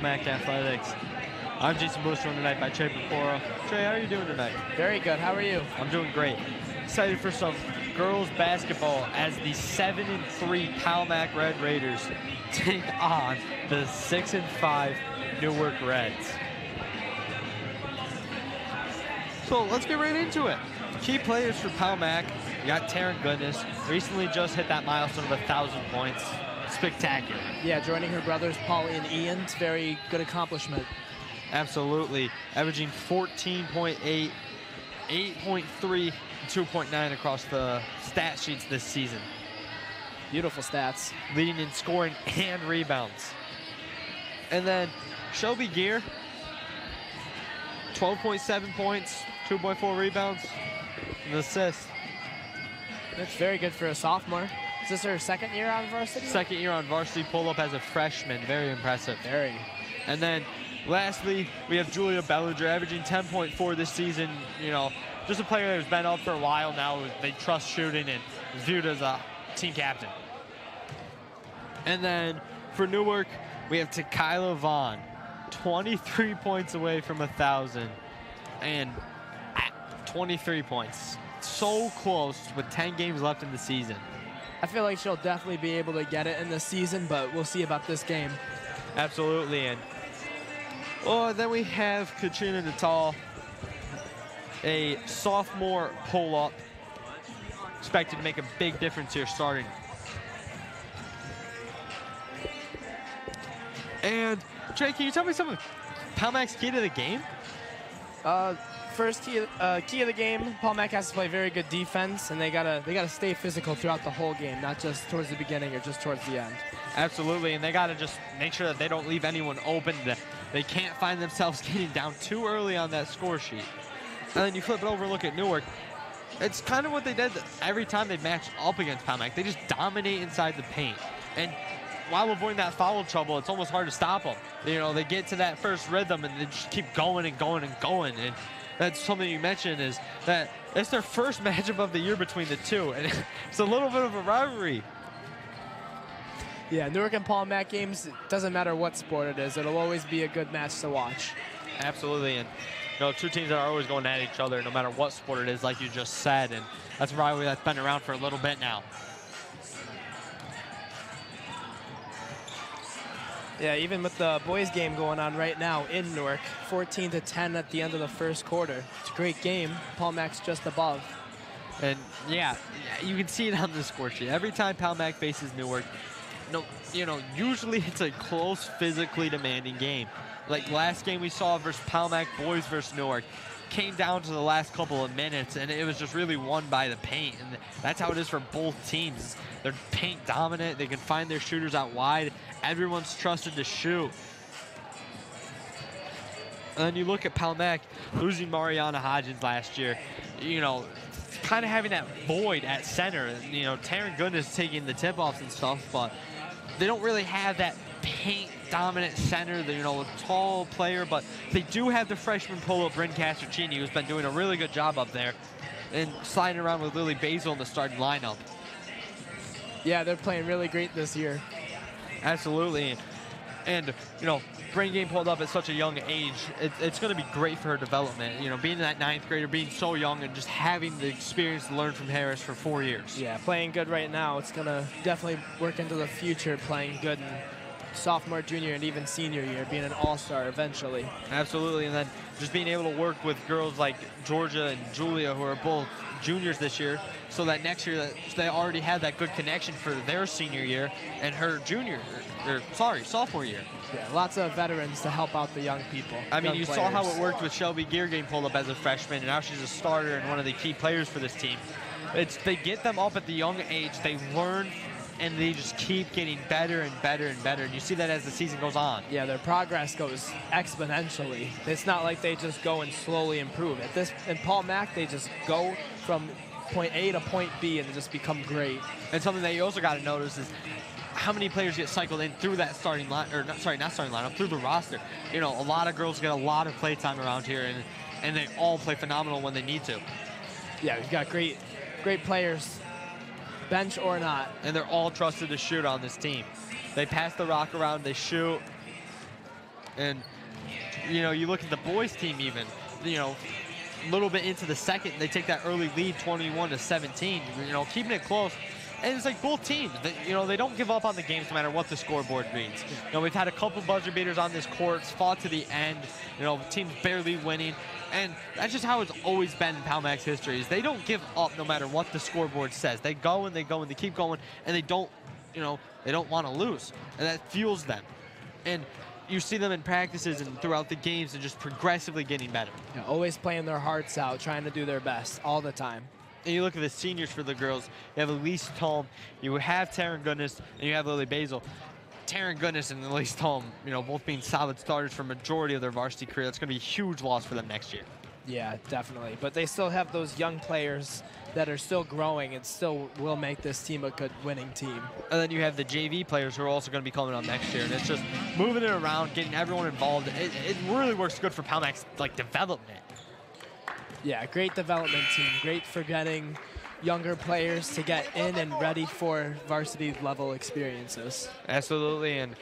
Palmac Athletics. I'm Jason Bush, joined tonight by Trey Pecora. Trey, how are you doing tonight? Very good. How are you? I'm doing great. Excited for some girls basketball as the 7-3 Palmac Red Raiders take on the 6-5 Newark Reds. So let's get right into it. Key players for Palmac. You got Taryn Goodness. Recently just hit that milestone of 1,000 points. Spectacular. Yeah, joining her brothers Paul and Ian. It's very good accomplishment. Absolutely. Averaging 14.8, 8.3, 2.9 across the stat sheets this season. Beautiful stats. Leading in scoring and rebounds. And then Shelby Gear, 12.7 points, 2.4 rebounds, and assist. That's very good for a sophomore. Is this her second year on varsity? Second year on varsity, pulled up as a freshman. Very impressive. Very. And then lastly, we have Julia Bellinger averaging 10.4 this season. You know, just a player that's been up for a while now. They trust shooting and is viewed as a team captain. And then for Newark, we have Tequila Vaughn, 23 points away from 1,000 and 23 points. So close with 10 games left in the season. I feel like she'll definitely be able to get it in this season, but we'll see about this game. Absolutely. And then we have Katrina Natal, a sophomore pull-up, expected to make a big difference here starting. And Trey, can you tell me something? Palmac's key to the game? First key of the game, Palmac has to play very good defense, and they gotta stay physical throughout the whole game, not just towards the beginning or just towards the end. Absolutely, and they gotta just make sure that they don't leave anyone open. They can't find themselves getting down too early on that score sheet. And then you flip it over and look at Newark. It's kind of what they did every time they matched up against Palmac. They just dominate inside the paint. And while avoiding that foul trouble, it's almost hard to stop them. You know, they get to that first rhythm and they just keep going and going and going. And that's something you mentioned is that it's their first matchup of the year between the two. And it's a little bit of a rivalry. Yeah, Newark and Palmac games, it doesn't matter what sport it is. It'll always be a good match to watch. Absolutely. And you know, two teams that are always going at each other no matter what sport it is, like you just said. And that's a rivalry that's been around for a little bit now. Yeah, even with the boys game going on right now in Newark, 14-10 at the end of the first quarter. It's a great game. Palmac's just above. And yeah, you can see it on the score sheet. Every time Palmac faces Newark, usually it's a close, physically demanding game. Like last game we saw versus Palmac, boys versus Newark, came down to the last couple of minutes, and it was just really won by the paint. And that's how it is for both teams. They're paint dominant. They can find their shooters out wide. Everyone's trusted to shoot. And then you look at Palmac losing Mariana Hodgins last year, you know, kind of having that void at center. You know, Taryn Goodness taking the tip-offs and stuff, but they don't really have that paint dominant center, you know, a tall player, but they do have the freshman pull-up Bryn Castricini, who's been doing a really good job up there and sliding around with Lily Basil in the starting lineup. Yeah, they're playing really great this year. Absolutely. And you know, brain game pulled up at such a young age, it's going to be great for her development. You know, being that ninth grader, being so young, and just having the experience to learn from Harris for 4 years. Yeah, playing good right now. It's going to definitely work into the future, playing good in sophomore, junior, and even senior year, being an all-star eventually. Absolutely, and then just being able to work with girls like Georgia and Julia, who are both juniors this year, so that next year they already have that good connection for their senior year and her sophomore year. Yeah, lots of veterans to help out the young people. I mean, you saw how it worked with Shelby Gear getting pulled up as a freshman, and now she's a starter and one of the key players for this team. They get them up at the young age, they learn, and they just keep getting better and better and better. And you see that as the season goes on. Yeah, their progress goes exponentially. It's not like they just go and slowly improve. In Palmac, they just go from point A to point B and just become great. And something that you also got to notice is how many players get cycled in through that starting line, or not starting lineup, through the roster. You know, a lot of girls get a lot of play time around here, and they all play phenomenal when they need to. Yeah, we've got great players, bench or not. And they're all trusted to shoot on this team. They pass the rock around, they shoot. And, you know, you look at the boys team even, you know, a little bit into the second, they take that early lead, 21-17, you know, keeping it close. And it's like both teams, you know, they don't give up on the games no matter what the scoreboard reads. You know, we've had a couple buzzer beaters on this court, fought to the end, you know, teams barely winning. And that's just how it's always been in PalMax history, is they don't give up no matter what the scoreboard says. They go and they go and they keep going, and they don't, you know, they don't want to lose. And that fuels them. And you see them in practices and throughout the games and just progressively getting better. Yeah, always playing their hearts out, trying to do their best all the time. And you look at the seniors for the girls. You have Elise Tolm, you have Taryn Goodness, and you have Lily Basil. Taryn Goodness and Elise Tolm, you know, both being solid starters for majority of their varsity career. That's going to be a huge loss for them next year. Yeah, definitely. But they still have those young players that are still growing and still will make this team a good winning team. And then you have the JV players who are also going to be coming up next year. And it's just moving it around, getting everyone involved. It really works good for PalMax, like, development. Yeah, great development team. Great for getting younger players to get in and ready for varsity level experiences. Absolutely. And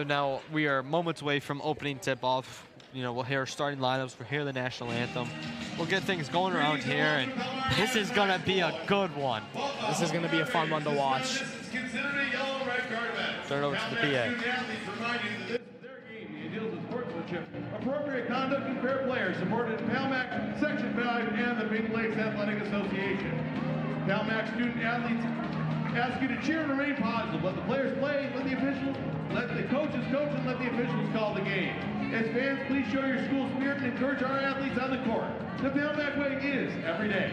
now we are moments away from opening tip-off. You know, we'll hear our starting lineups, we'll hear the national anthem. We'll get things going around here, and this is going to be a good one. This is going to be a fun one to watch. Turn it over to the PA. Appropriate conduct and fair play are supported in PalMax Section 5 and the Pink Lakes Athletic Association. PalMax student athletes ask you to cheer and remain positive. Let the players play, let the coaches coach, and let the officials call the game. As fans, please show your school spirit and encourage our athletes on the court. The PalMax way is every day.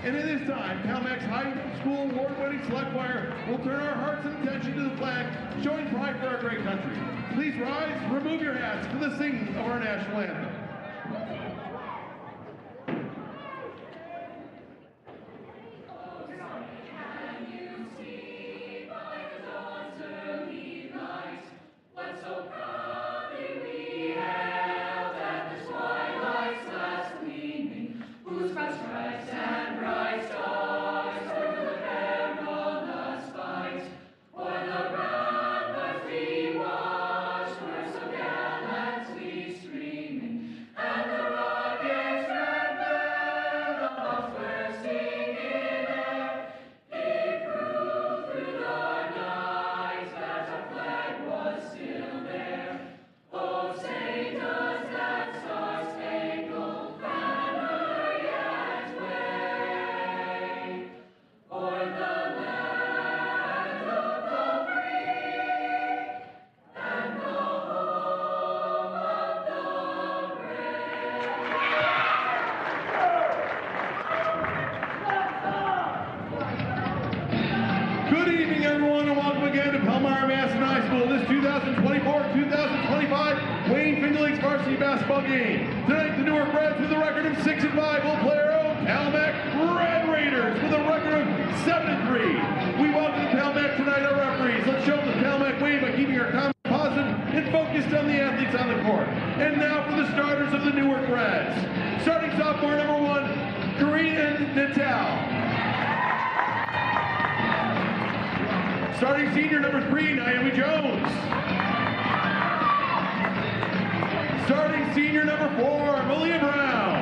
And at this time, PalMax High School award-winning select choir will turn our hearts and attention to the flag, showing pride for our great country. Please rise, remove your hats for the singing of our national anthem. Varsity basketball game. Tonight, the Newark Reds with a record of 6-5 will play our own PalMax Red Raiders with a record of 7-3. We welcome the PalMax tonight, our referees. Let's show them the PalMax way by keeping our comments positive and focused on the athletes on the court. And now for the starters of the Newark Reds. Starting sophomore number 1, Karina Natal. Starting senior number 3, Naomi Jones. Starting senior number 4, Malia Brown.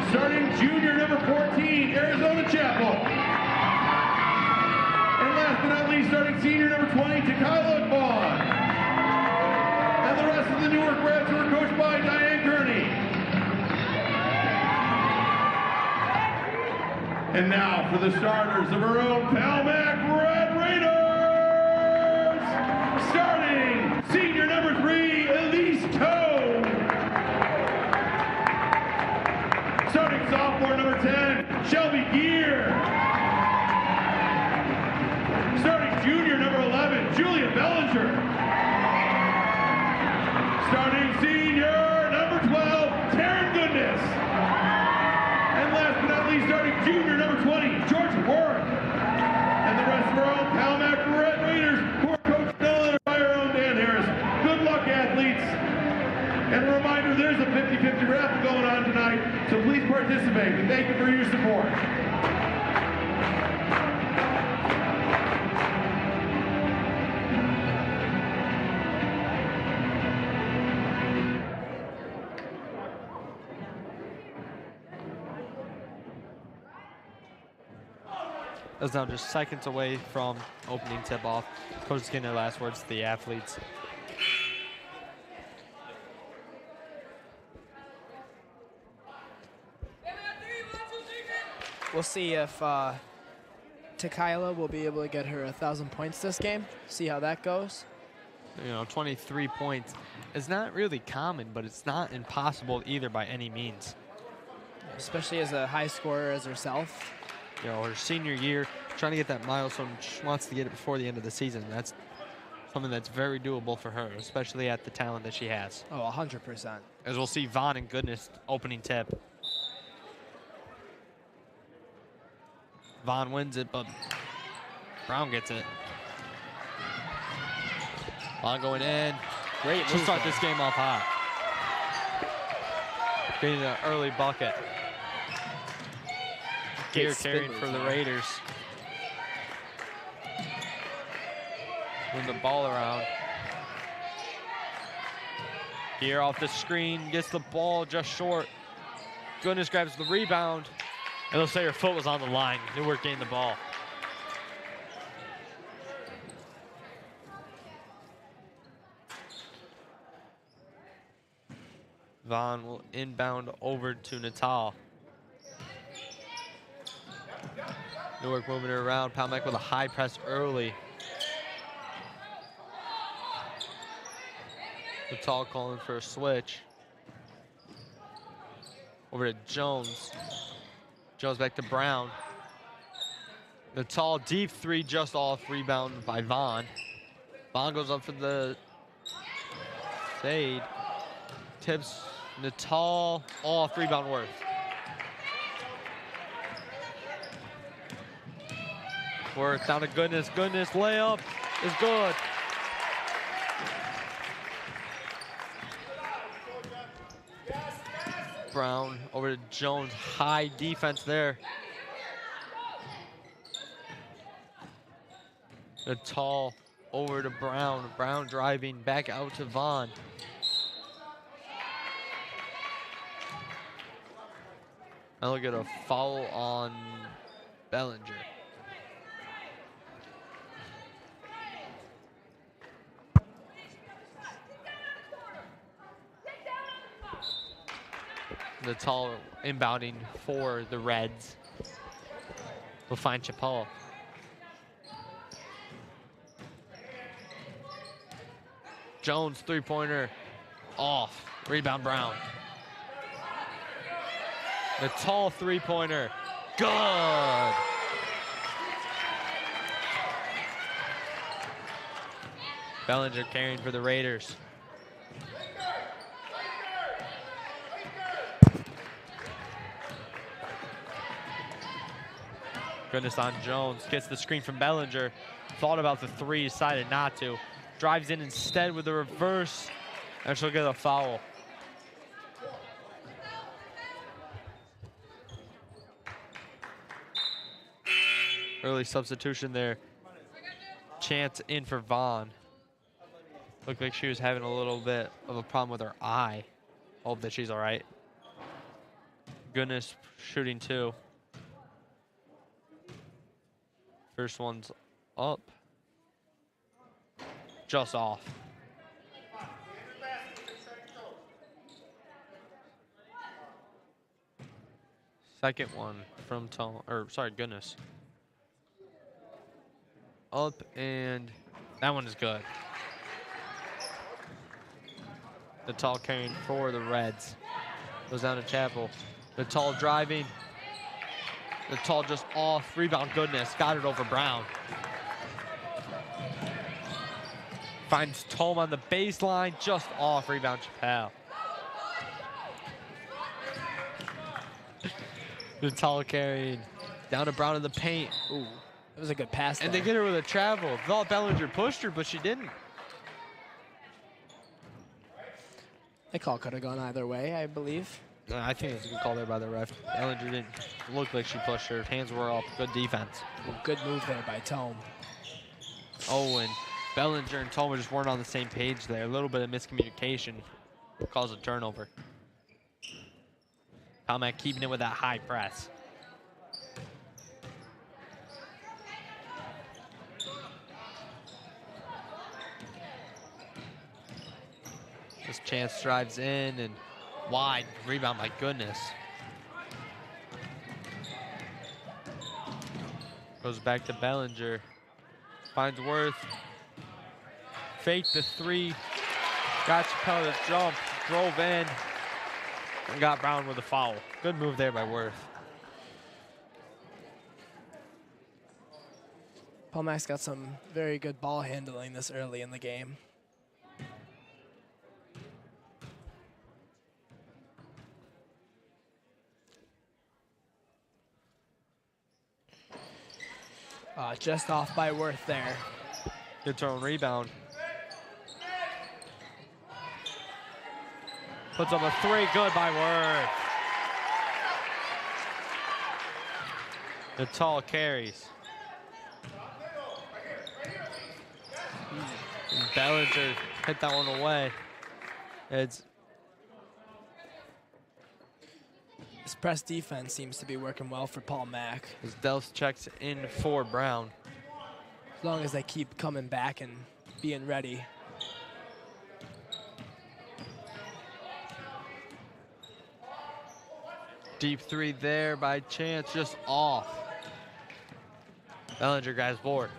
Starting junior number 14, Arizona Chapel. And last but not least, starting senior number 20, Tequila Vaughn. And the rest of the Newark Reds were coached by Diane Kearney. And now for the starters of our own PalMax Red Raiders. Starting senior number 3, Elise Toe. Starting sophomore number 10, Shelby Gear. Starting junior number 11, Julia Bellinger. Starting senior number 12, Taryn Goodness. And last but not least, starting junior number 20, Georgia Warwick. And the rest of our own PalMax Red Raiders, who are coached by our own Dan Harris. Good luck, athletes. And a reminder, there's a 50-50 raffle going on tonight, so please participate. And thank you for your support. Is now just seconds away from opening tip-off. Coach Skinner, last words to the athletes. We'll see if Tequila will be able to get her 1,000 points this game. See how that goes. You know, 23 points is not really common, but it's not impossible either by any means. Especially as a high scorer as herself. You know, her senior year, trying to get that milestone, she wants to get it before the end of the season. That's something that's very doable for her, especially at the talent that she has. Oh, 100%. As we'll see Vaughn and Goodness opening tip. Vaughn wins it, but Brown gets it. Vaughn going in. Great to start this game off hot. Getting an early bucket. Gear carrying for the Raiders. Moving the ball around. Gear off the screen, gets the ball just short. Goodness grabs the rebound. And they'll say her foot was on the line. Newark gained the ball. Vaughn will inbound over to Natal. Newark moving her around. Palmack with a high press early. Natal calling for a switch. Over to Jones. Jones back to Brown. Natal deep three just off, rebound by Vaughn. Vaughn goes up for the fade. Tips Natal off, rebound Worth. Worth down to Goodness. Goodness layup is good. Brown over to Jones. High defense there. Natal over to Brown. Brown driving back out to Vaughn. Now look at a foul on Bellinger. Natal inbounding for the Reds. We'll find Chappelle. Jones three-pointer off. Rebound Brown. Natal three-pointer. Good. Bellinger carrying for the Raiders. Goodness on Jones. Gets the screen from Bellinger. Thought about the three, decided not to. Drives in instead with the reverse, and she'll get a foul. Early substitution there. Chance in for Vaughn. Looked like she was having a little bit of a problem with her eye. Hope that she's all right. Goodness shooting two. First one's up. Just off. Second one from Goodness. Up, and that one is good. Natal carrying for the Reds. Goes down to Chapel. Natal driving. Natal just off. Rebound Goodness. Got it over Brown. Finds Tome on the baseline. Just off. Rebound Chappelle. Natal carrying. Down to Brown in the paint. Ooh, that was a good pass And there. they get her with a travel. Thought Bellinger pushed her, but she didn't. The call could have gone either way, I believe. I think it's a good call there by the ref. Bellinger didn't look like she pushed her. Hands were up. Good defense. Good move there by Tome. Oh, and Bellinger and Toma just weren't on the same page there. A little bit of miscommunication caused a turnover. Palmack keeping it with that high press. This Chance drives in and wide. Rebound, my goodness. Goes back to Bellinger. Finds Worth. Fake the three. Got Chappelle to jump. Drove in. And got Brown with a foul. Good move there by Worth. Paul Mac's got some very good ball handling this early in the game. Just off by Worth there. Good turn rebound. Puts up a three, good by Worth. The tall carries. And Bellinger hit that one away. It's This press defense seems to be working well for Paul Mac. as Delph checks in for Brown. As long as they keep coming back and being ready. Deep three there by Chance, just off. Bellinger grabs board.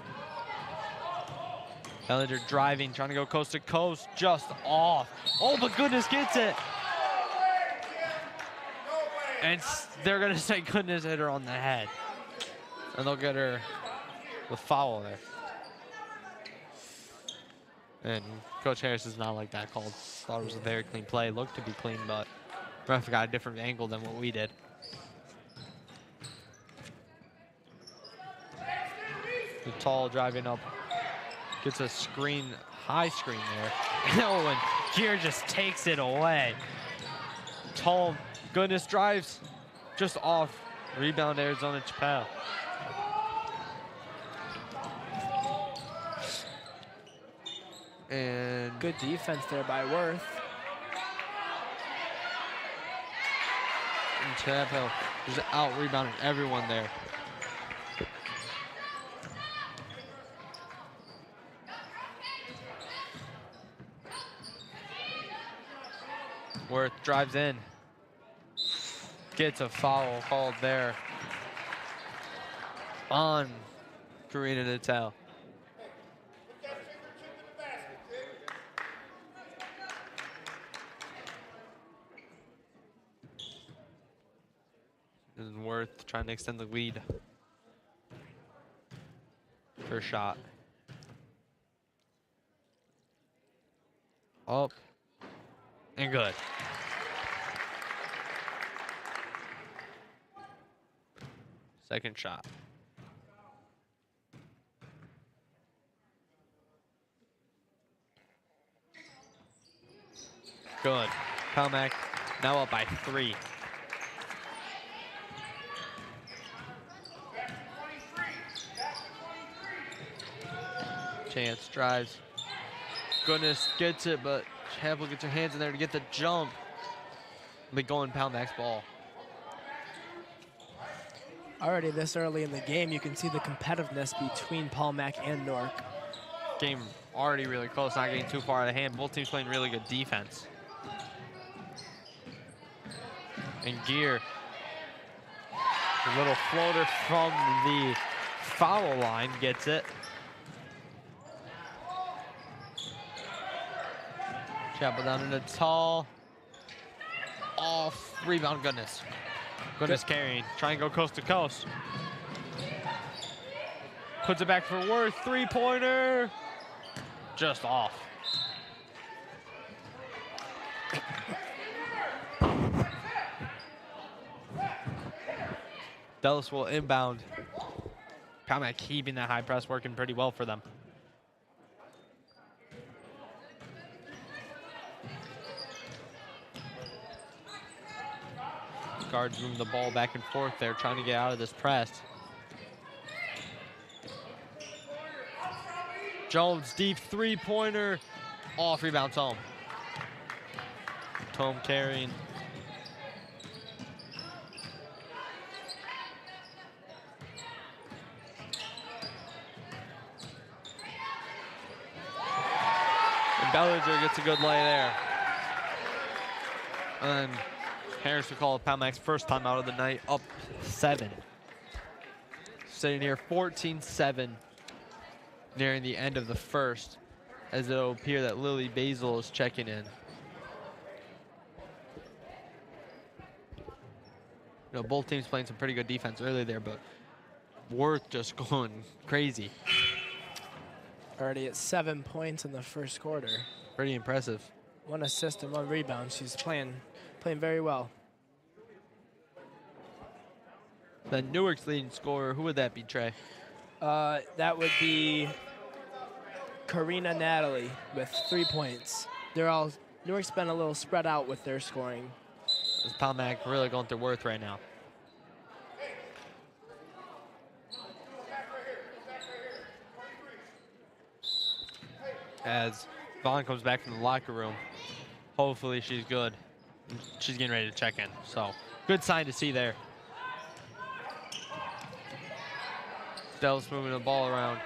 Bellinger driving, trying to go coast to coast, just off. Oh my goodness, gets it. And they're gonna say goodness hit her on the head. And they'll get her the foul there. And Coach Harris is not like that called. Thought it was a very clean play, looked to be clean, but ref got a different angle than what we did. The tall driving up, gets a screen, high screen there. Oh, and Gear just takes it away. Tall, goodness, drives just off. Rebound, Arizona Chappelle. And Good defense there by Worth. and Chappelle is out rebounding everyone there. Worth drives in. Gets a foul called there on Karina Natal. And Worth trying to extend the lead. First shot. Up. And good. Second shot. Good. Palmack now up by 3. Chance drives. Goodness gets it, but Chapel gets her hands in there to get the jump. But going Palmack's ball. Already this early in the game, you can see the competitiveness between Paul Mac and Newark. Game already really close, not getting too far out of hand. Both teams playing really good defense. And Gear, a little floater from the foul line, gets it. Chapel down in the tall. Off rebound, goodness. Goodness carrying, trying to go coast to coast. Puts it back for Worth, 3-pointer. Just off. Dallas will inbound. Palmack keeping that high press working pretty well for them. Guards move the ball back and forth there, trying to get out of this press. Jones, deep 3-pointer. Off, rebound, Tome. Tome carrying. And Bellinger gets a good lay there. And then Harris will call Palmack's first time out of the night, up 7. Sitting here 14-7 nearing the end of the first, as it'll appear that Lily Basil is checking in. You know, both teams playing some pretty good defense early there, but Worth just going crazy. Already at 7 points in the first quarter. Pretty impressive. 1 assist and 1 rebound. She's playing very well. The Newark's leading scorer, who would that be, Trey? That would be Karina Natalie with 3 points. Newark's been a little spread out with their scoring. Is Palmack really going through Worth right now? As Vaughn comes back from the locker room, hopefully she's good. She's getting ready to check in, so good sign to see there. Dell's moving the ball around.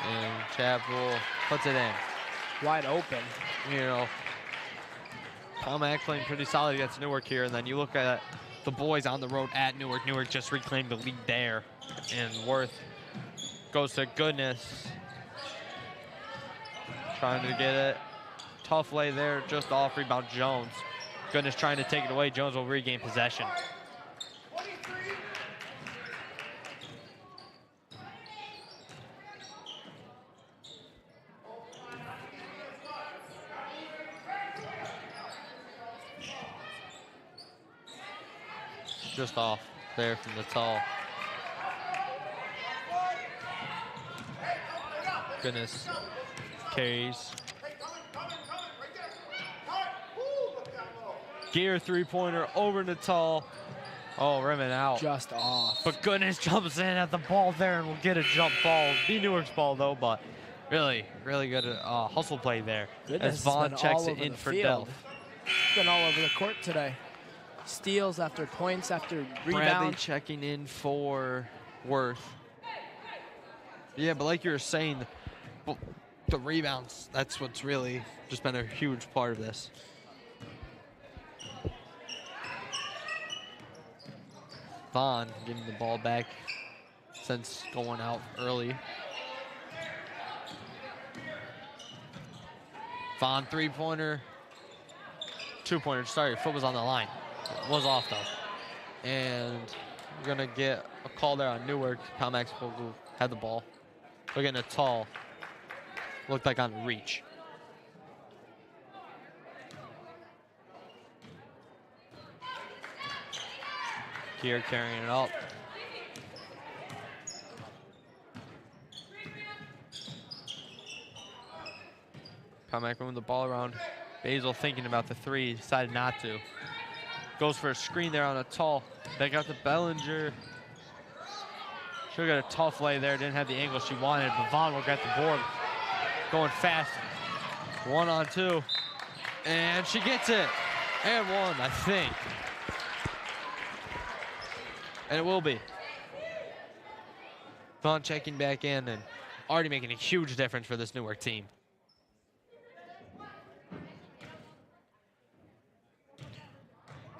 And Chapel puts it in. Wide open. You know, Palmack playing pretty solid against Newark here, and then you look at the boys on the road at Newark. Newark just reclaimed the lead there, and Worth goes to Goodness. Trying to get it. Tough lay there, just off rebound Jones. Goodness trying to take it away. Jones will regain possession. Just off there from the tall. Goodness carries. Gear 3-pointer over Natal. Oh, rimming out. Just off. But Goodness jumps in at the ball there and will get a jump ball. Be Newark's ball though, but really, really good hustle play there. Goodness, as Vaughn checks it in for Delph. Been all over the court today. Steals after points after rebound. Bradley checking in for Worth. Yeah, but like you were saying, the rebounds, that's what's really just been a huge part of this. Vaughn getting the ball back since going out early. Vaughn 3-pointer. 2-pointer, sorry, foot was on the line. It was off though. And we're gonna get a call there on Newark. Palmax had the ball. We're getting a tall. Looked like on reach. Here carrying it up. Palmack moving the ball around. Basil thinking about the three, decided not to. Goes for a screen there on a tall. They got the Bellinger. Should have got a tough lay there. Didn't have the angle she wanted, but Vaughn will get the board. Going fast. 1-on-2. And she gets it. And 1, I think. And it will be. Vaughn checking back in and already making a huge difference for this Newark team.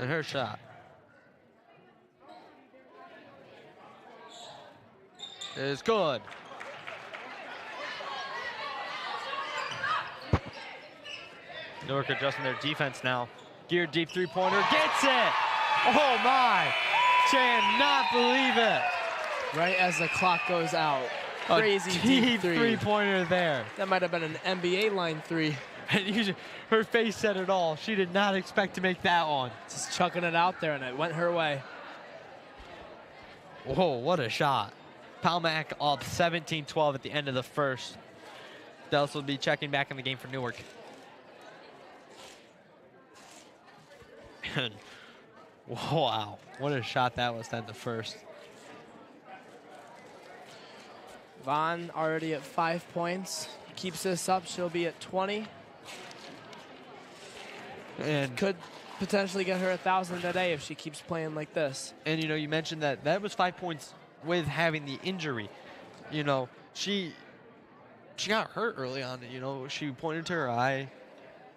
And her shot is good. Newark adjusting their defense now. Geared deep 3-pointer, gets it! Oh my! Cannot believe it! Right as the clock goes out. Crazy a deep deep 3-pointer there. That might have been an NBA line 3. And her face said it all. She did not expect to make that one. Just chucking it out there, and it went her way. Whoa, what a shot. Palmack up 17-12 at the end of the first. Dels will be checking back in the game for Newark. And wow, what a shot that was at the first. Vaughn already at 5 points. Keeps this up, she'll be at 20. And Could potentially get her 1,000 today if she keeps playing like this. And, you know, you mentioned that was 5 points with having the injury. You know, she got hurt early on. You know, she pointed to her eye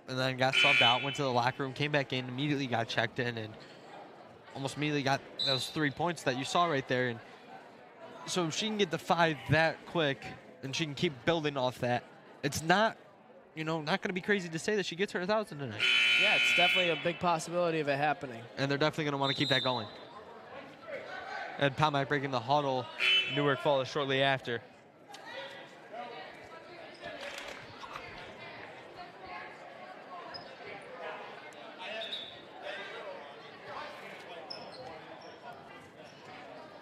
and then got subbed out, went to the locker room, came back in, immediately got checked in, and almost immediately got those 3 points that you saw right there. And so if she can get the 5 that quick and she can keep building off that, it's not, you know, not going to be crazy to say that she gets her 1,000 tonight. Yeah, it's definitely a big possibility of it happening. And they're definitely going to want to keep that going. And Palmack breaking the huddle. Newark follows shortly after.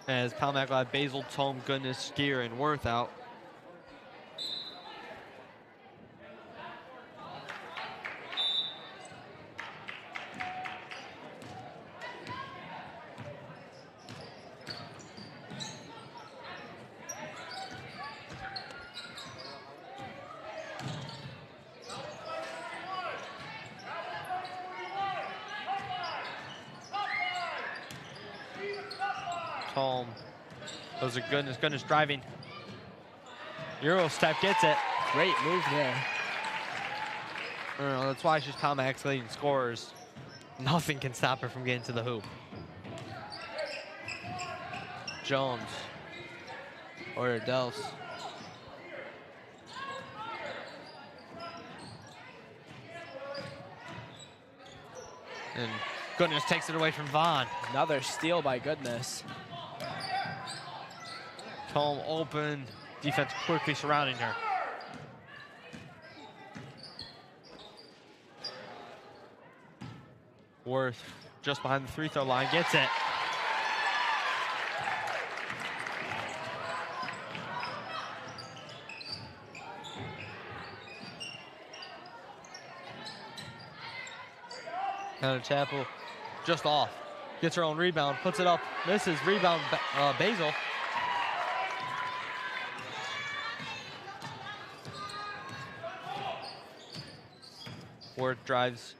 As Palmack will have Basil, Tome, Goodness, Skier, and Worth out. Tome. Those are Goodness. Goodness driving. Euro step gets it. Great move there. I don't know, that's why she's Palmack's leading scorers. Nothing can stop her from getting to the hoop. Jones. Or Dels. And Goodness takes it away from Vaughn. Another steal by Goodness. Tome open. Defense quickly surrounding her. Worth just behind the free throw line gets it. Hannah Chapel just off. Gets her own rebound, puts it up, misses, rebound, Basil. Worth drives.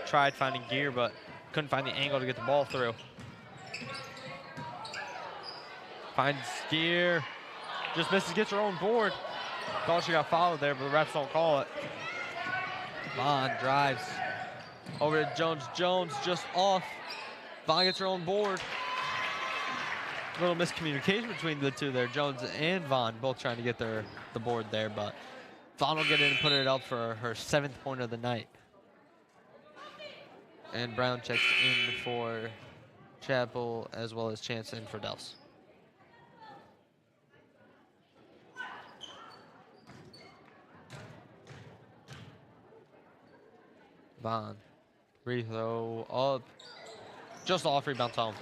Tried finding Gear, but couldn't find the angle to get the ball through. Finds Gear. Just misses, gets her own board. Thought she got fouled there, but the refs don't call it. Vaughn drives. Over to Jones. Jones just off. Vaughn gets her own board. A little miscommunication between the two there. Jones and Vaughn both trying to get the board there, but Vaughn will get in and put it up for her 7th point of the night. And Brown checks in for Chapel as well as Chance in for Dels. Vaughn. Free throw up. Just off, rebound Tome.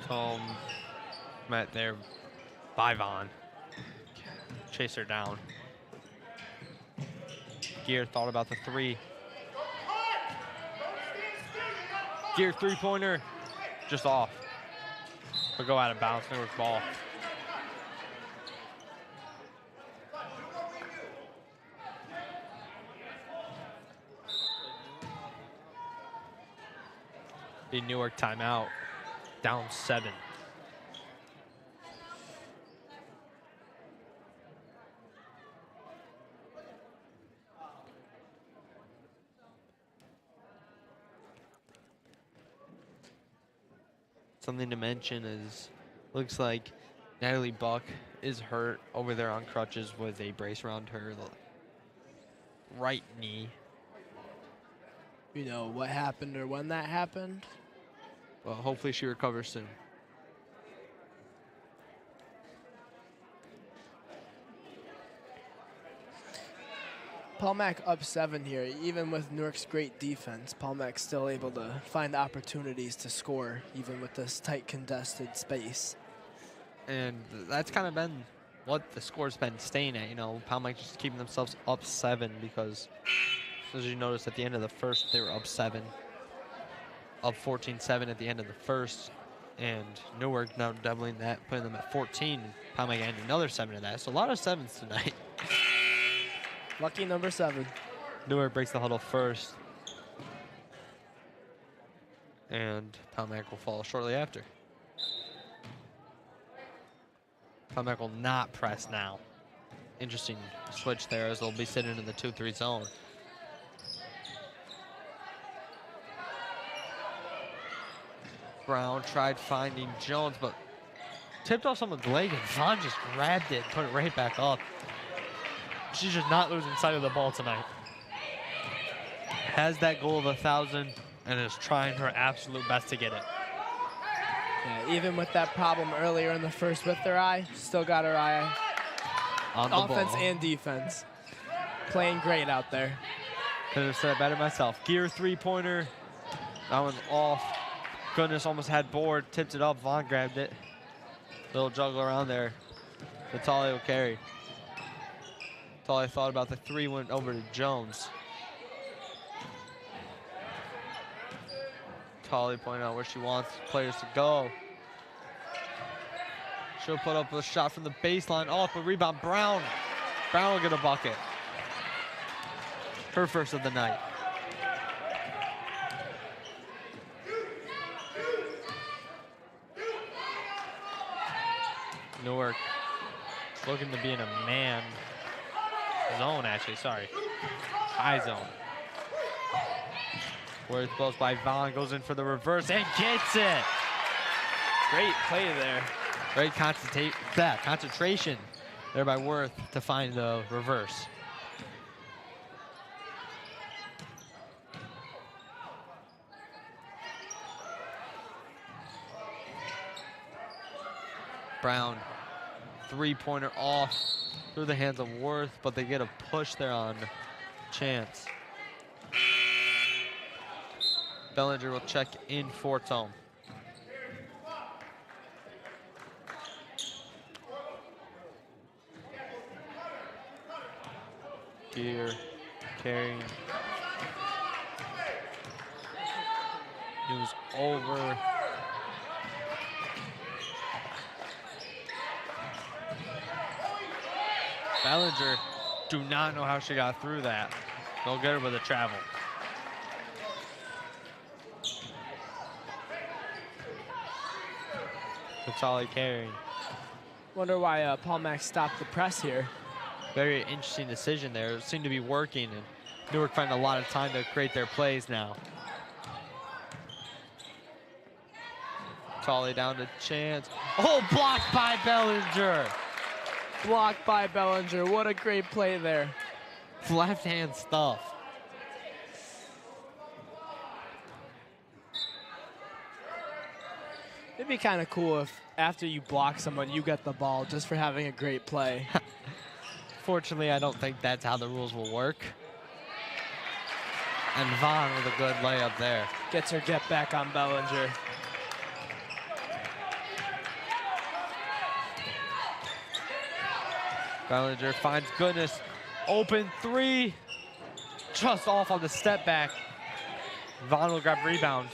Tome met there by Vaughn. Chase her down. Gear thought about the 3. Gear 3-pointer. Just off. But go out of bounds. Newark ball. The Newark timeout, down 7. Something to mention is, looks like Natalie Buck is hurt over there on crutches with a brace around her right knee. You know what happened or when that happened? Well, hopefully she recovers soon. Palmack up 7 here. Even with Newark's great defense, Palmack's still able to find opportunities to score, even with this tight, contested space. And that's kind of been what the score's been staying at. You know, Palmack just keeping themselves up 7 because, as you noticed at the end of the first, they were up 7. Up 14-7 at the end of the first. And Newark now doubling that, putting them at 14. Palmack adding another 7 to that. So a lot of 7s tonight. Lucky number 7. Newark breaks the huddle first. And Palmack will follow shortly after. Palmack will not press now. Interesting switch there as they'll be sitting in the 2-3 zone. Brown tried finding Jones, but tipped off someone's leg, and Vaughn just grabbed it and put it right back up. She's just not losing sight of the ball tonight. Has that goal of 1,000 and is trying her absolute best to get it. Yeah, even with that problem earlier in the first with their eye, still got her eye On the offense ball. and defense. Playing great out there. Could have said it better myself. Gear 3-pointer. That one's off. Goodness almost had board. Tipped it up. Vaughn grabbed it. Little juggle around there. Vitale will carry. Vitale thought about the 3, went over to Jones. Vitale pointed out where she wants players to go. She'll put up a shot from the baseline. Off, but rebound Brown. Brown will get a bucket. Her first of the night. Newark looking to be in a man zone, actually, sorry. High zone. Worth blows by Vaughn, goes in for the reverse and gets it. Great play there. Great concentration there by Worth to find the reverse. Brown, 3-pointer off through the hands of Worth, but they get a push there on Chance. Bellinger will check in for Tome. Gear, carrying. News over. Bellinger, do not know how she got through that. They'll get her with a travel. Vitale carrying. Wonder why Palmack stopped the press here. Very interesting decision there. It seemed to be working, and Newark finding a lot of time to create their plays now. Vitale down to Chance. Oh, blocked by Bellinger. Blocked by Bellinger. What a great play there. Left hand stuff. It'd be kind of cool if after you block someone, you get the ball just for having a great play. Fortunately, I don't think that's how the rules will work. And Vaughn with a good layup there. Gets her get back on Bellinger. Bellinger finds Goodness. Open 3. Just off on the step back. Vaughn will grab rebound.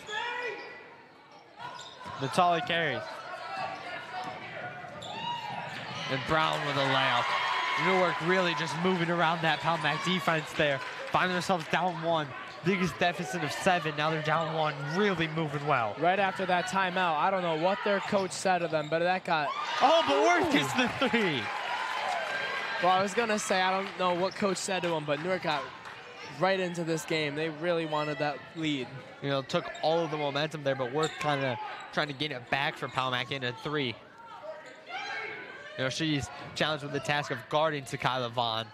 Vitale carries. And Brown with a layup. Newark really just moving around that Palmack defense there. Finding themselves down 1. Biggest deficit of 7. Now they're down 1. Really moving well. Right after that timeout, I don't know what their coach said to them, but that got... Oh, but Worth gets the 3. Well, I was going to say, I don't know what coach said to him, but Newark got right into this game. They really wanted that lead. You know, took all of the momentum there, but Worth kind of trying to gain it back for Palmack in a 3. You know, she's challenged with the task of guarding Sakila Vaughn.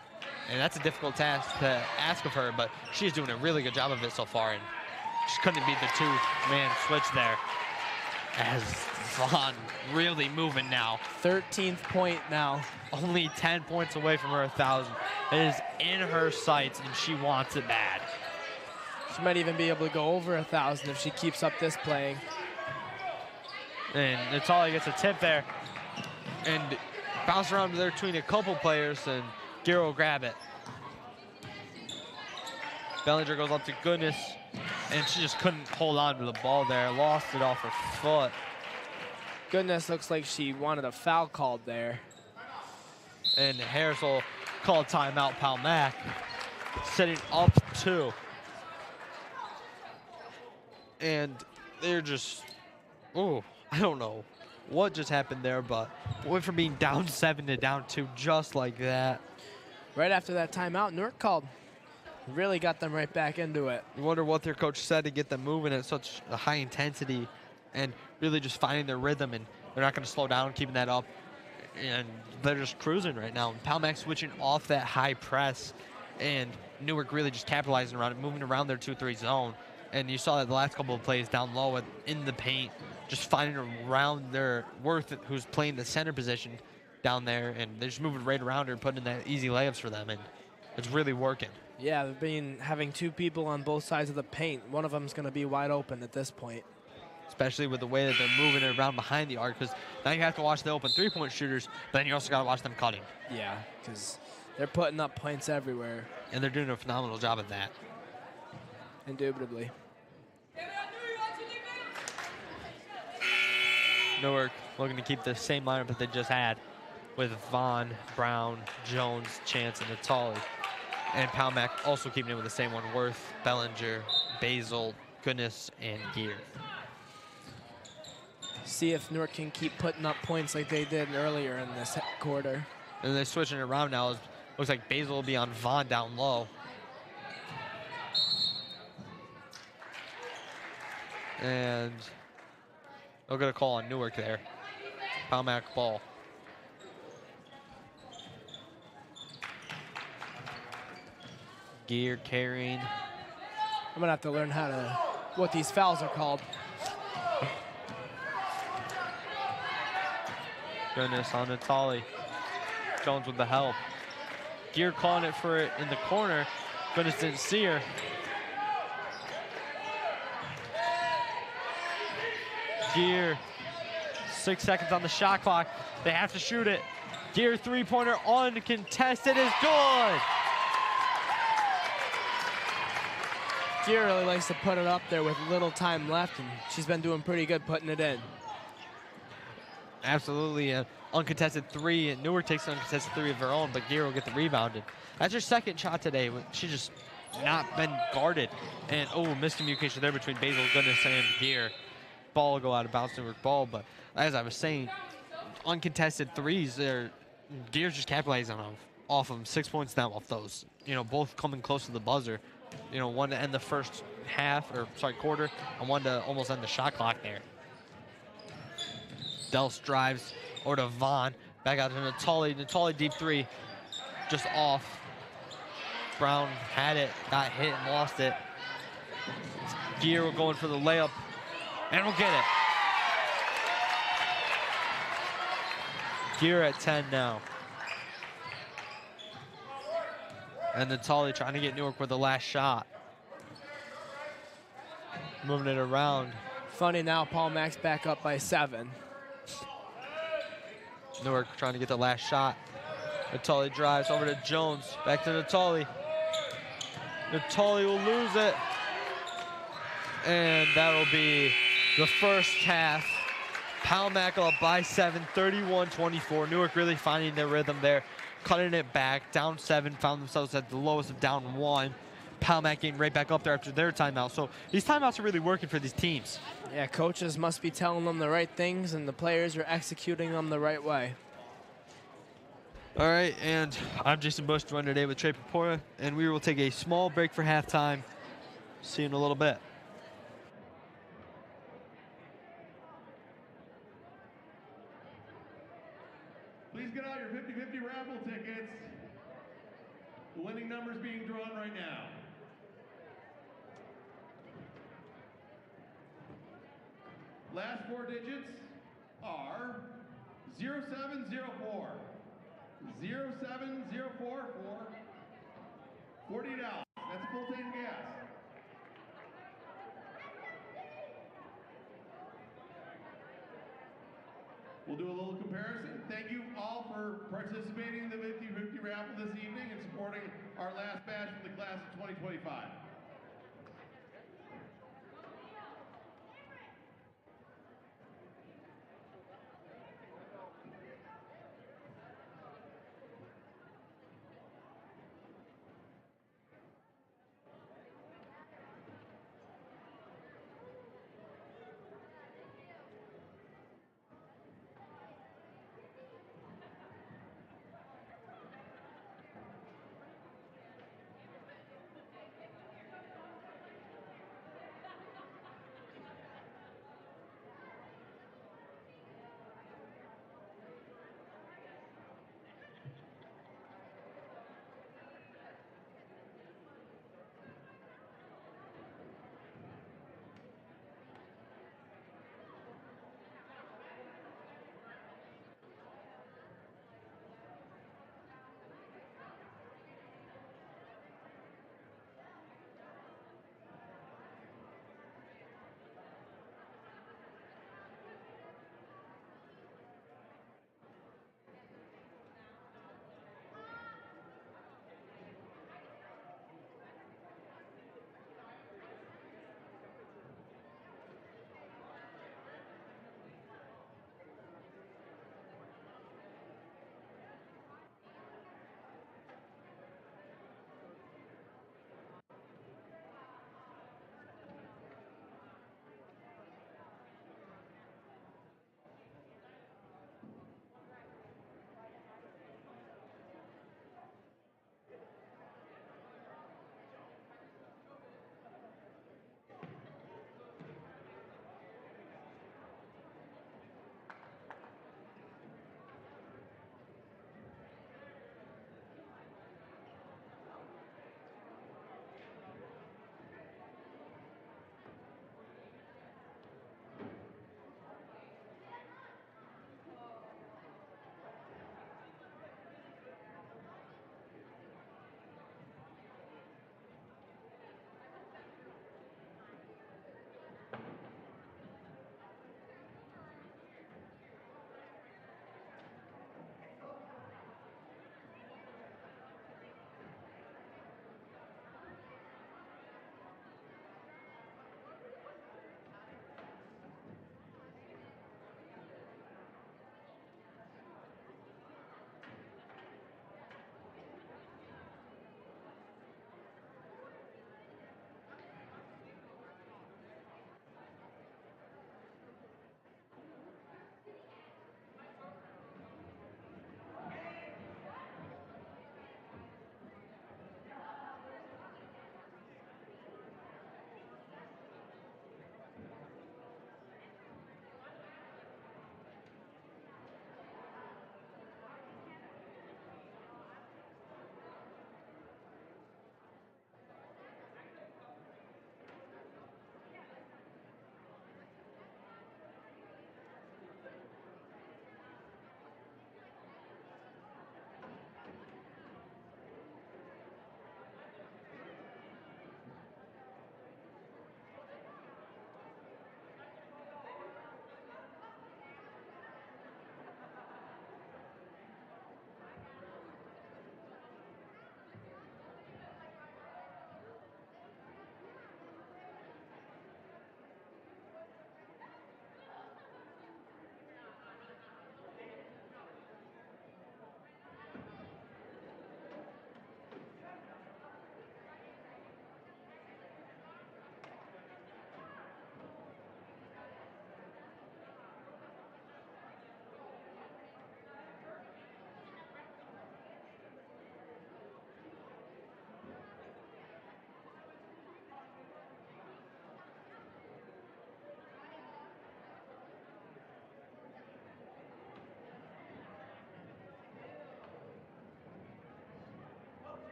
And that's a difficult task to ask of her, but she's doing a really good job of it so far. And she couldn't beat the 2-man switch there. As Vaughn really moving now. 13th point now. Only 10 points away from her 1,000. It is in her sights, and she wants it bad. She might even be able to go over 1,000 if she keeps up this playing. And Natali gets a tip there. And bounce around there between a couple players, and Giro will grab it. Bellinger goes up to Goodness, and she just couldn't hold on to the ball there. Lost it off her foot. Goodness looks like she wanted a foul called there. And Harris will call a timeout. Palmac setting up 2. And they're just, oh, I don't know what just happened there, but went from being down 7 to down 2 just like that. Right after that timeout, Newark called. Really got them right back into it. You wonder what their coach said to get them moving at such a high intensity and really just finding their rhythm, and they're not going to slow down, keeping that up, and they're just cruising right now. And Palmac switching off that high press, and Newark really just capitalizing around it, moving around their 2-3 zone. And you saw that the last couple of plays down low in the paint, just finding around their Worth, who's playing the center position down there, and they're just moving right around her and putting in that easy layups for them, and it's really working. Yeah, having 2 people on both sides of the paint. One of them's going to be wide open at this point. Especially with the way that they're moving it around behind the arc, because now you have to watch the open 3-point shooters, but then you also got to watch them cutting. Yeah, because they're putting up points everywhere. And they're doing a phenomenal job at that. Indubitably. Newark looking to keep the same lineup that they just had with Vaughn, Brown, Jones, Chance, and Natali. And Palmac also keeping it with the same one, Worth, Bellinger, Basil, Goodness, and Gear. See if Newark can keep putting up points like they did earlier in this quarter. And they're switching it around now. Looks like Basil will be on Vaughn down low. And they'll get a call on Newark there. Palmac ball. Gear carrying. I'm going to have to learn what these fouls are called. Goodness on Natali. Jones with the help. Gear calling it for it in the corner. Goodness didn't see her. Gear, 6 seconds on the shot clock. They have to shoot it. Gear 3-pointer uncontested is good. Gear really likes to put it up there with little time left, and she's been doing pretty good putting it in. Absolutely, an uncontested 3. And Newark takes an uncontested 3 of her own, but Gear will get the rebound. And that's her second shot today. She just not been guarded. And, miscommunication there between Basil, Goodness, and Gear. Ball will go out of bounds, Newark ball. But as I was saying, uncontested 3s, Gear's just capitalizing off of them. 6 points now off those. Both coming close to the buzzer. One to end the first quarter, and one to almost end the shot clock there. Dels drives over to Vaughn. Back out to Natali. Natali deep 3. Just off. Brown had it, got hit and lost it. Gear will going for the layup, and we'll get it. Gear at 10 now. And Natali trying to get Newark with the last shot. Moving it around. Funny now, Palmac's back up by 7. Newark trying to get the last shot. Natali drives over to Jones. Back to Natali. Natali will lose it. And that'll be the first half. Palmac up by 7, 31-24. Newark really finding their rhythm there. Cutting it back, down 7, found themselves at the lowest of down 1. Palmac getting right back up there after their timeout. So these timeouts are really working for these teams. Yeah, coaches must be telling them the right things, and the players are executing them the right way. All right, and I'm Jason Bush, joined today with Trey Papora, and we will take a small break for halftime. See you in a little bit. Please get out your 50-50 raffle tickets. The winning number is being drawn right now. Last 4 digits are 0704. 07044. $40. That's a full tank of gas. We'll do a little comparison. Thank you all for participating in the 50-50 raffle this evening and supporting our last batch from the class of 2025.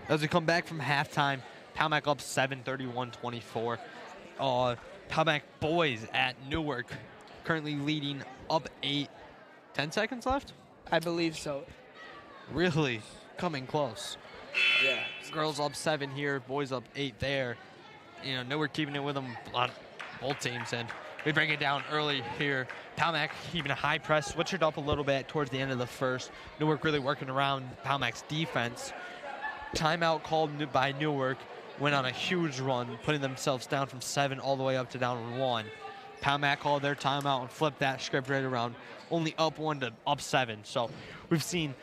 As we come back from halftime, Palmac up 7, 31-24. Palmac boys at Newark currently leading up 8. 10 seconds left? I believe so. Really coming close. Yeah. Girls up 7 here, boys up 8 there. You know, Newark keeping it with them on both teams, and we bring it down early here. Palmac keeping a high press, switched it up a little bit towards the end of the first. Newark really working around Palmac's defense. Timeout called by Newark, went on a huge run, putting themselves down from 7 all the way up to down 1. Palmac called their timeout and flipped that script right around, only up 1 to up 7. So we've seen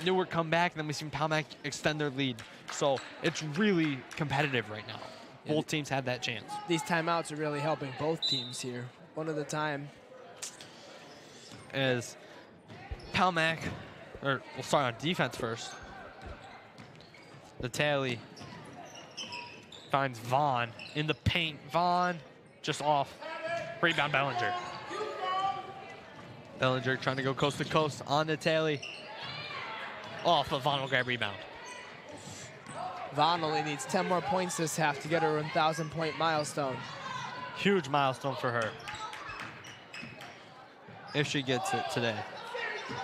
Newark come back, and then we've seen Palmac extend their lead. So it's really competitive right now. Both teams have that chance. These timeouts are really helping both teams here. One at a time. As Palmac, or we'll start on defense first. The tally finds Vaughn in the paint. Vaughn just off. Rebound Bellinger. Bellinger trying to go coast to coast on the tally. Off, but Vaughn will grab rebound. Vaughn only needs 10 more points this half to get her 1,000-point milestone. Huge milestone for her. If she gets it today.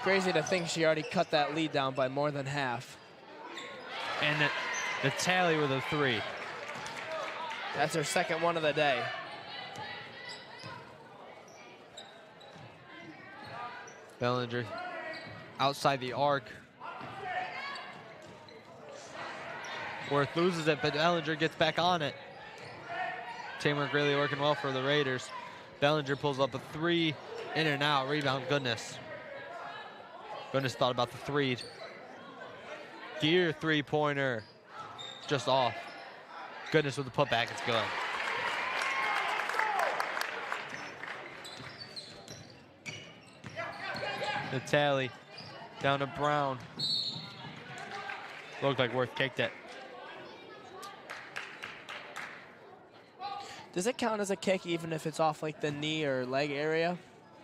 Crazy to think she already cut that lead down by more than half. And the tally with a 3. That's her second one of the day. Bellinger outside the arc. Worth loses it, but Bellinger gets back on it. Teamwork really working well for the Raiders. Bellinger pulls up a 3, in and out, rebound, Goodness. Goodness thought about the 3. Gear 3-pointer, just off. Goodness with the putback, it's good. The tally down to Brown. Looked like Worth kicked it. Does it count as a kick even if it's off like the knee or leg area?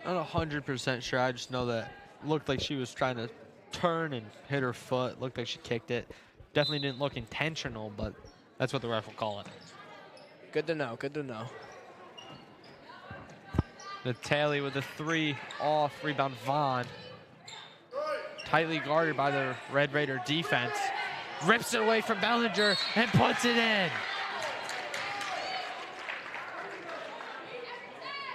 I'm not 100% sure. I just know that looked like she was trying to turn and hit her foot. Looked like she kicked it. Definitely didn't look intentional, but that's what the ref will call it. Good to know. Good to know. The tally with a 3 off. Rebound Vaughn. Tightly guarded by the Red Raider defense. Rips it away from Bellinger and puts it in.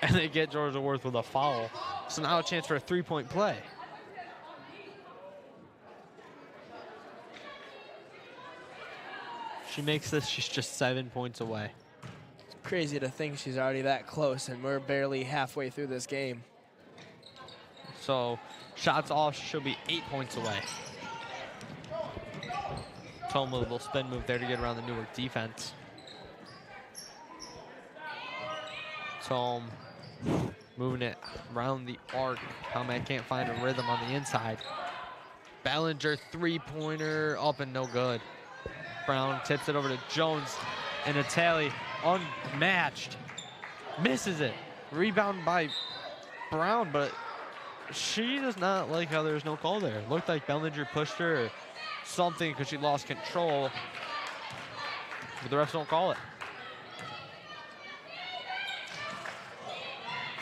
And they get Georgia Worth with a foul. So now a chance for a 3-point play. If she makes this, she's just 7 points away. It's crazy to think she's already that close, and we're barely halfway through this game. So shots off, she'll be 8 points away. Tome with a little spin move there to get around the Newark defense. Tome moving it around the arc. Palmac can't find a rhythm on the inside. Bellinger 3-pointer up and no good. Brown tips it over to Jones, and a tally unmatched. Misses it. Rebound by Brown, but she does not like how there's no call there. Looked like Bellinger pushed her or something because she lost control, but the refs don't call it.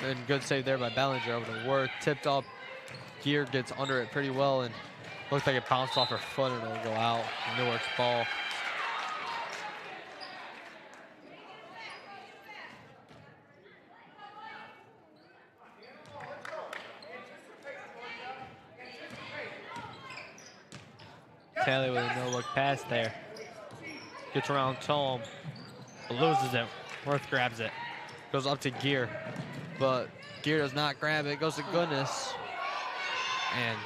And good save there by Bellinger over to Worth. Tipped up. Gear gets under it pretty well, and looked like it bounced off her foot and it'll go out. Newark's ball. Taylor with a no-look pass there. Gets around Tome, loses it. Worth grabs it. Goes up to Gear, but Gear does not grab it. Goes to Goodness. And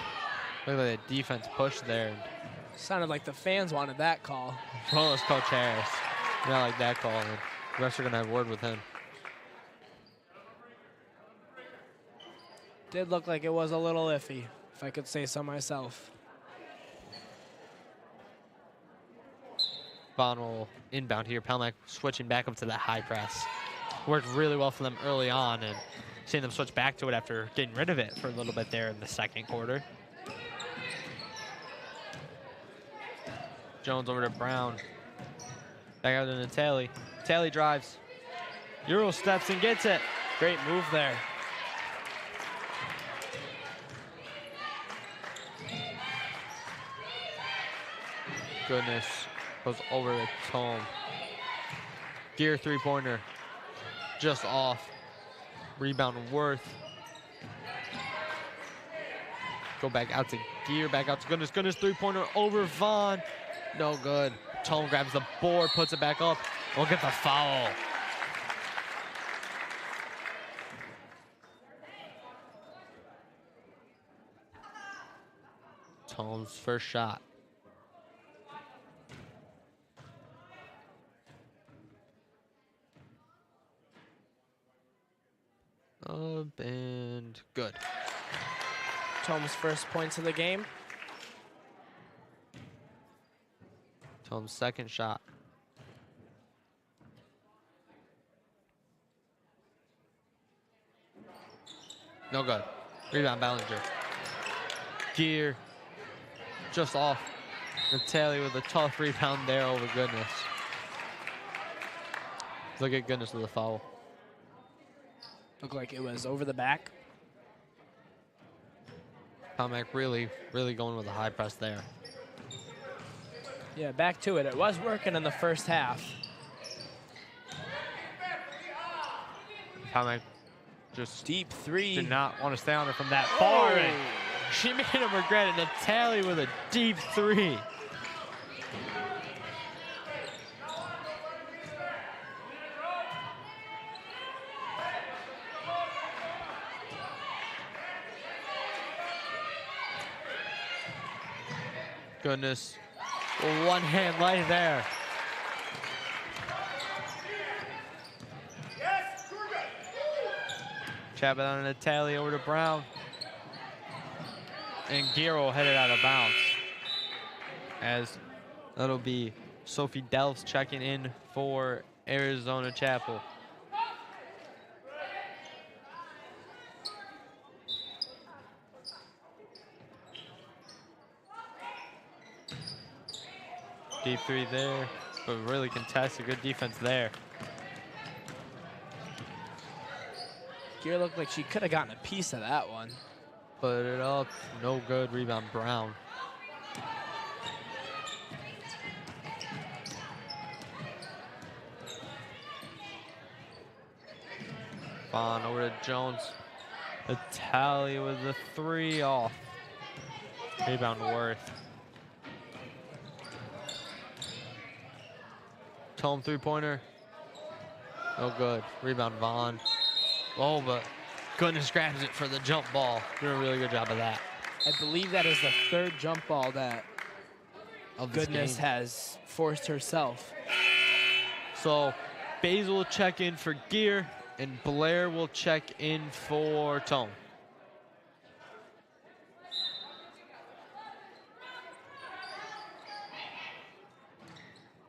look at the defense push there. Sounded like the fans wanted that call. Well, it's Coach Harris. Not like that call. And the refs are going to have a word with him. Did look like it was a little iffy, if I could say so myself. Vaughn will inbound here. Palmac switching back up to that high press. Worked really well for them early on, and seeing them switch back to it after getting rid of it for a little bit there in the second quarter. Jones over to Brown. Back out to Natali. Natali drives. Euro steps and gets it. Great move there. Goodness. Goes over to Tome. Gear three-pointer. Just off. Rebound Worth. Go back out to Gear, back out to Goodness. Goodness three-pointer over Vaughn. No good. Tome grabs the board, puts it back up. Look at the foul. Tome's first shot. Up and good. Tome's first points of the game. Tome's second shot. No good. Rebound Ballinger. Gear. Just off. Natali with a tough rebound there over Goodness. Look at Goodness with a foul. Looked like it was over the back. Palmack really going with a high press there. Yeah, back to it. It was working in the first half. Palmack just Deep three. did not want to stay on her from that far. And she made him regret it. Natali with a deep three. Goodness. One hand right there. Chap it on Natali over to Brown. And Giro headed out of bounds. As that'll be Sophie Delphs checking in for Arizona Chapel. Deep three there, but really contested. Good defense there. Gear looked like she could have gotten a piece of that one. Put it up, no good. Rebound Brown. Vaughn over to Jones. Natali with the three off. Rebound Worth. Tome three-pointer. No good. Rebound Vaughn. Oh, but Goodness grabs it for the jump ball. Doing a really good job of that. I believe that is the third jump ball that Goodness game. has forced herself. So Basil will check in for Gear, and Blair will check in for Tome.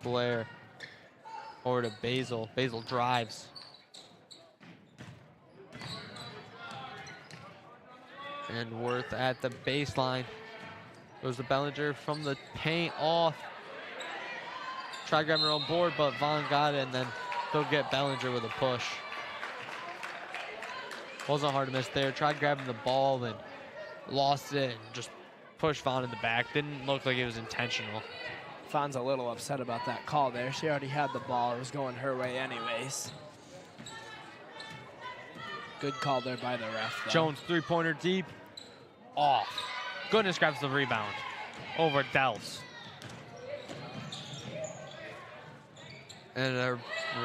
Blair over to Basil. Basil drives. And Worth at the baseline. Goes to Bellinger from the paint off. Tried grabbing her own board, but Vaughn got it, and then they'll get Bellinger with a push. Wasn't hard to miss there. Tried grabbing the ball and lost it and just pushed Vaughn in the back. Didn't look like it was intentional. Vaughn's a little upset about that call there. She already had the ball. It was going her way anyways. Good call there by the ref, though. Jones three-pointer deep. Off. Goodness grabs the rebound over Delphs. And a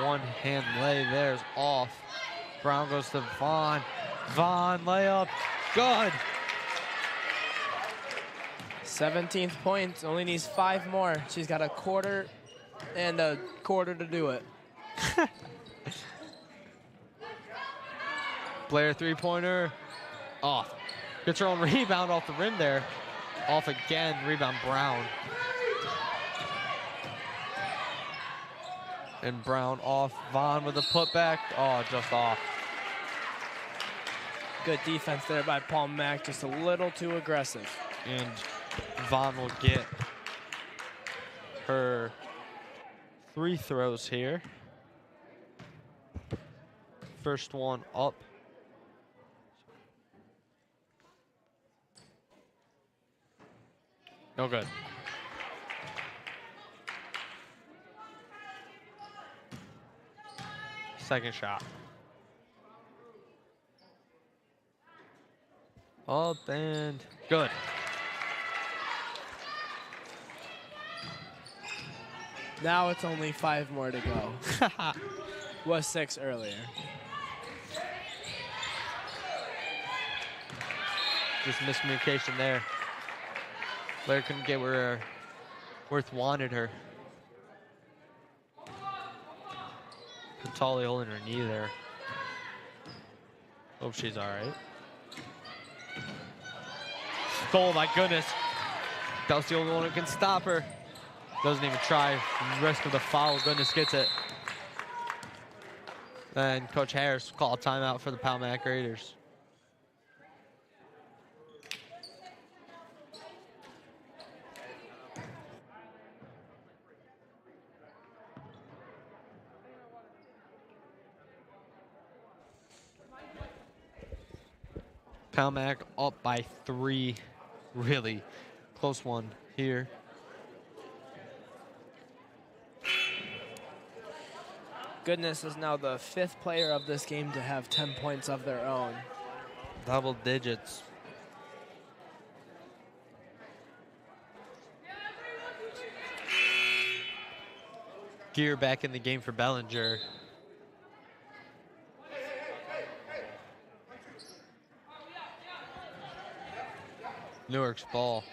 one-hand lay there is off. Brown goes to Vaughn. Vaughn layup. Good. 17th point. Only needs 5 more. She's got a quarter and a quarter to do it. Blair three-pointer. Off. Gets her own rebound off the rim there. Off again. Rebound Brown. And Brown off. Vaughn with a putback. Oh, just off. Good defense there by Palmack. Just a little too aggressive. And Vaughn will get her free throws here. First one up. No good. Second shot. Up and good. Now it's only 5 more to go. Was 6 earlier. Just miscommunication there. Blair couldn't get where Worth wanted her. Patali holding her knee there. Hope she's all right. Oh my goodness. That was the only one who can stop her. Doesn't even try. Risk of the foul. Goodness gets it. Then Coach Harris called a timeout for the Palmac Raiders. Palmac up by 3. Really close one here. Goodness is now the 5th player of this game to have 10 points of their own. Double digits. Gear back in the game for Bellinger. Newark's ball.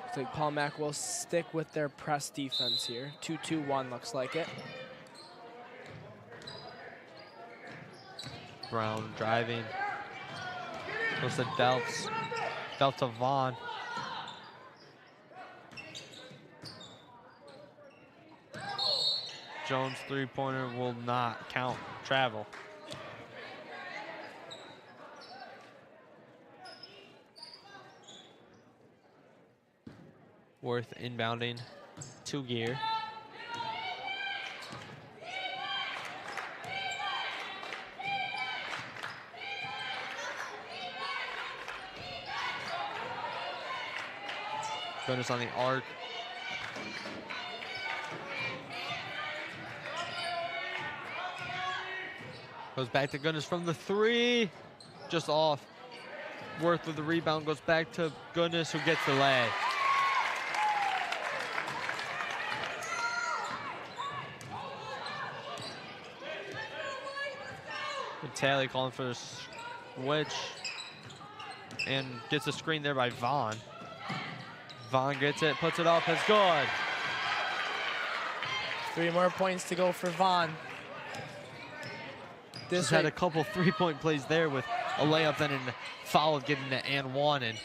Looks like Palmac will stick with their press defense here. 2-2-1 looks like it. Brown driving. Goes to Delphs. Delph to Vaughn. Jones' three-pointer will not count. Travel. Worth inbounding to Gear. Goodness on the arc. Goes back to Goodness from the 3. Just off. Worth with the rebound. Goes back to Goodness, who gets the lay. Talley calling for the switch. And gets a screen there by Vaughn. Vaughn gets it, puts it up, it's good. 3 more points to go for Vaughn. She's had a couple three-point plays there with a layup, then a foul getting to and 1, and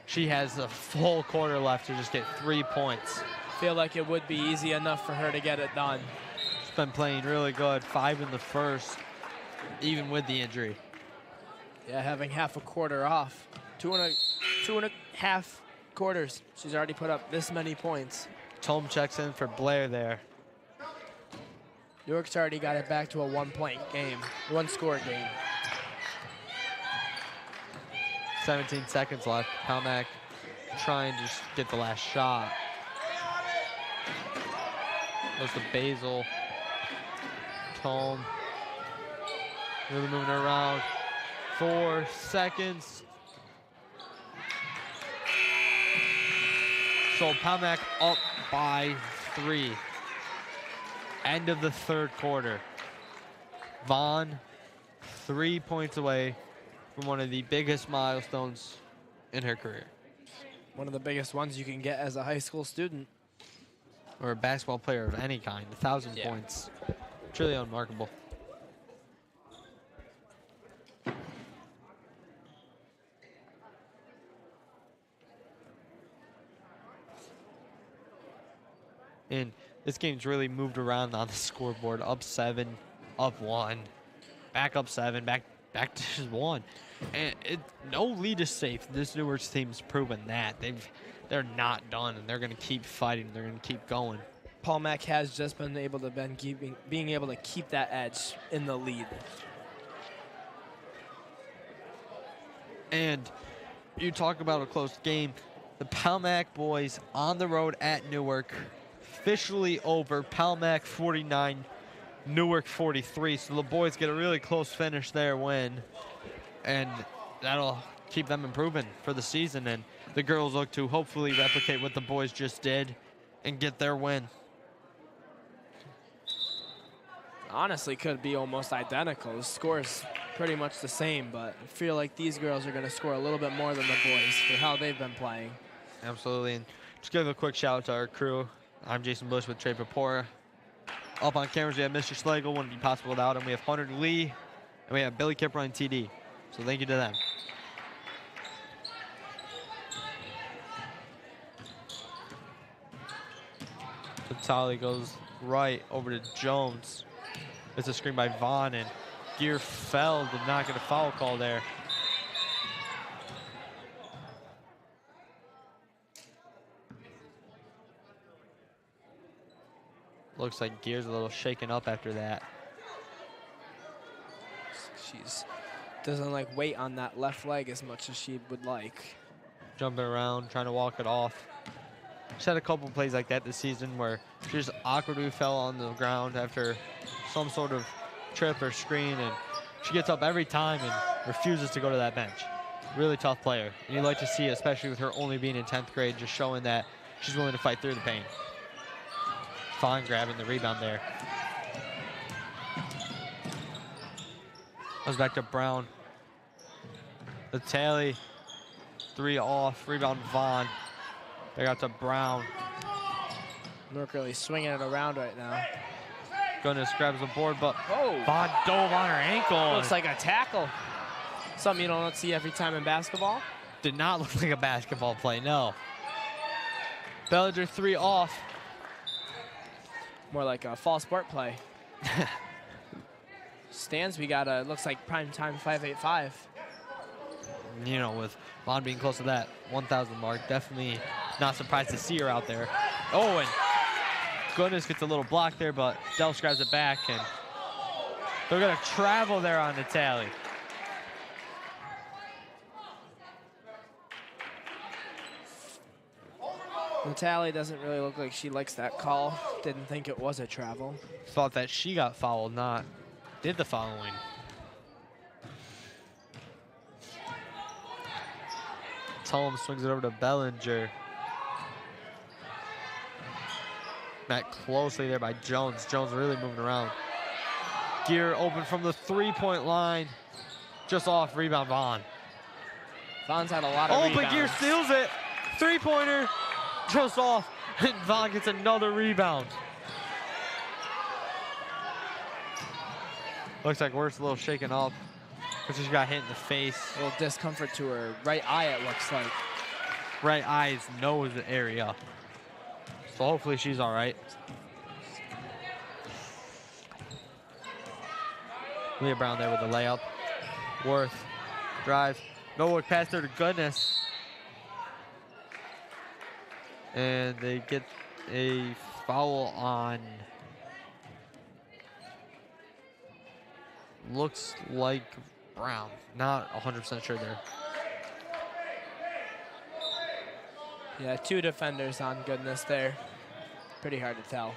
she has a full quarter left to just get 3 points. Feel like it would be easy enough for her to get it done. She's been playing really good, 5 in the first, even with the injury. Yeah, having half a quarter off. Two and a half quarters. She's already put up this many points. Tom checks in for Blair there. Newark's already got it back to a 1-point game, 1-score game. 17 seconds left. Palmac trying to just get the last shot. Goes to Basil. Tom. Really moving her around. 4 seconds. So Palmac up by 3. End of the third quarter. Vaughn 3 points away from one of the biggest milestones in her career. One of the biggest ones you can get as a high school student. Or a basketball player of any kind. 1,000 points. Truly unremarkable. And this game's really moved around on the scoreboard. Up 7, up 1, back up 7, back back to just one. And no lead is safe. This Newark team's proven that. They're not done, and they're going to keep fighting. They're going to keep going. Paul Mack has just been able to being able to keep that edge in the lead. And you talk about a close game. The Palmac boys on the road at Newark, officially over. Palmac 49, Newark 43. So the boys get a really close finish there, win. And that'll keep them improving for the season. And the girls look to hopefully replicate what the boys just did and get their win. Honestly, could be almost identical. The score is pretty much the same, but I feel like these girls are going to score a little bit more than the boys for how they've been playing. Absolutely. And just give a quick shout out to our crew. I'm Jason Bush with Trey Papora. Up on cameras, we have Mr. Slagle, wouldn't be possible without him. We have Hunter Lee, and we have Billy Kip running TD. So thank you to them. Tally goes right over to Jones. It's a screen by Vaughn, and Gear fell, did not get a foul call there. Looks like Gear's a little shaken up after that. She's doesn't like weight on that left leg as much as she would like. Jumping around, trying to walk it off. She's had a couple plays like that this season where she just awkwardly fell on the ground after some sort of trip or screen, and she gets up every time and refuses to go to that bench. Really tough player. And you'd like to see, especially with her only being in 10th grade, just showing that she's willing to fight through the pain. Fine grabbing the rebound there. Goes back to Brown. The Tally, 3 off, rebound Vaughn. They got to Brown. Newark really swinging it around right now. Goodness grabs the board, but Oh, Vaughn dove on her ankle. looks like a tackle. Something you don't see every time in basketball. Did not look like a basketball play, no. Bellinger 3 off. More like a fall sport play. Stands, we got a, looks like prime time 585. You know, with Vaughn being close to that 1,000 mark, definitely not surprised to see her out there. Oh, and Goodness gets a little block there, but Delph grabs it back, and they're going to travel there on the Tally. Natalie doesn't really look like she likes that call. Didn't think it was a travel. Thought that she got fouled, not did the following. Tullum swings it over to Bellinger. Met closely there by Jones. Jones really moving around. Gear open from the three-point line. Just off, rebound Vaughn. Vaughn's had a lot of rebounds. But Gear steals it. Three-pointer. Just off, and Vaughn gets another rebound. Looks like Wirt's a little shaken up because she got hit in the face. A little discomfort to her right eye, it looks like. Right eye's nose area. So hopefully she's all right. Leah Brown there with the layup. Worth drives. No look past her to Goodness. And they get a foul on, looks like Brown. Not 100% sure there. Yeah, 2 defenders on Goodness there. Pretty hard to tell.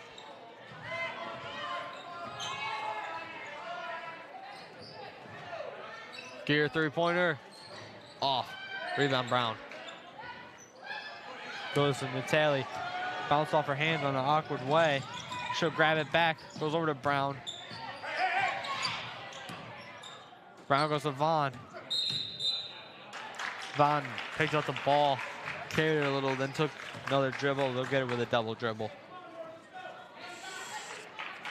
Gear three-pointer. Off. Rebound Brown. Goes to Natalie. Bounce off her hands on an awkward way. She'll grab it back. Goes over to Brown. Brown goes to Vaughn. Vaughn picked up the ball, carried it a little, then took another dribble. They'll get it with a double dribble.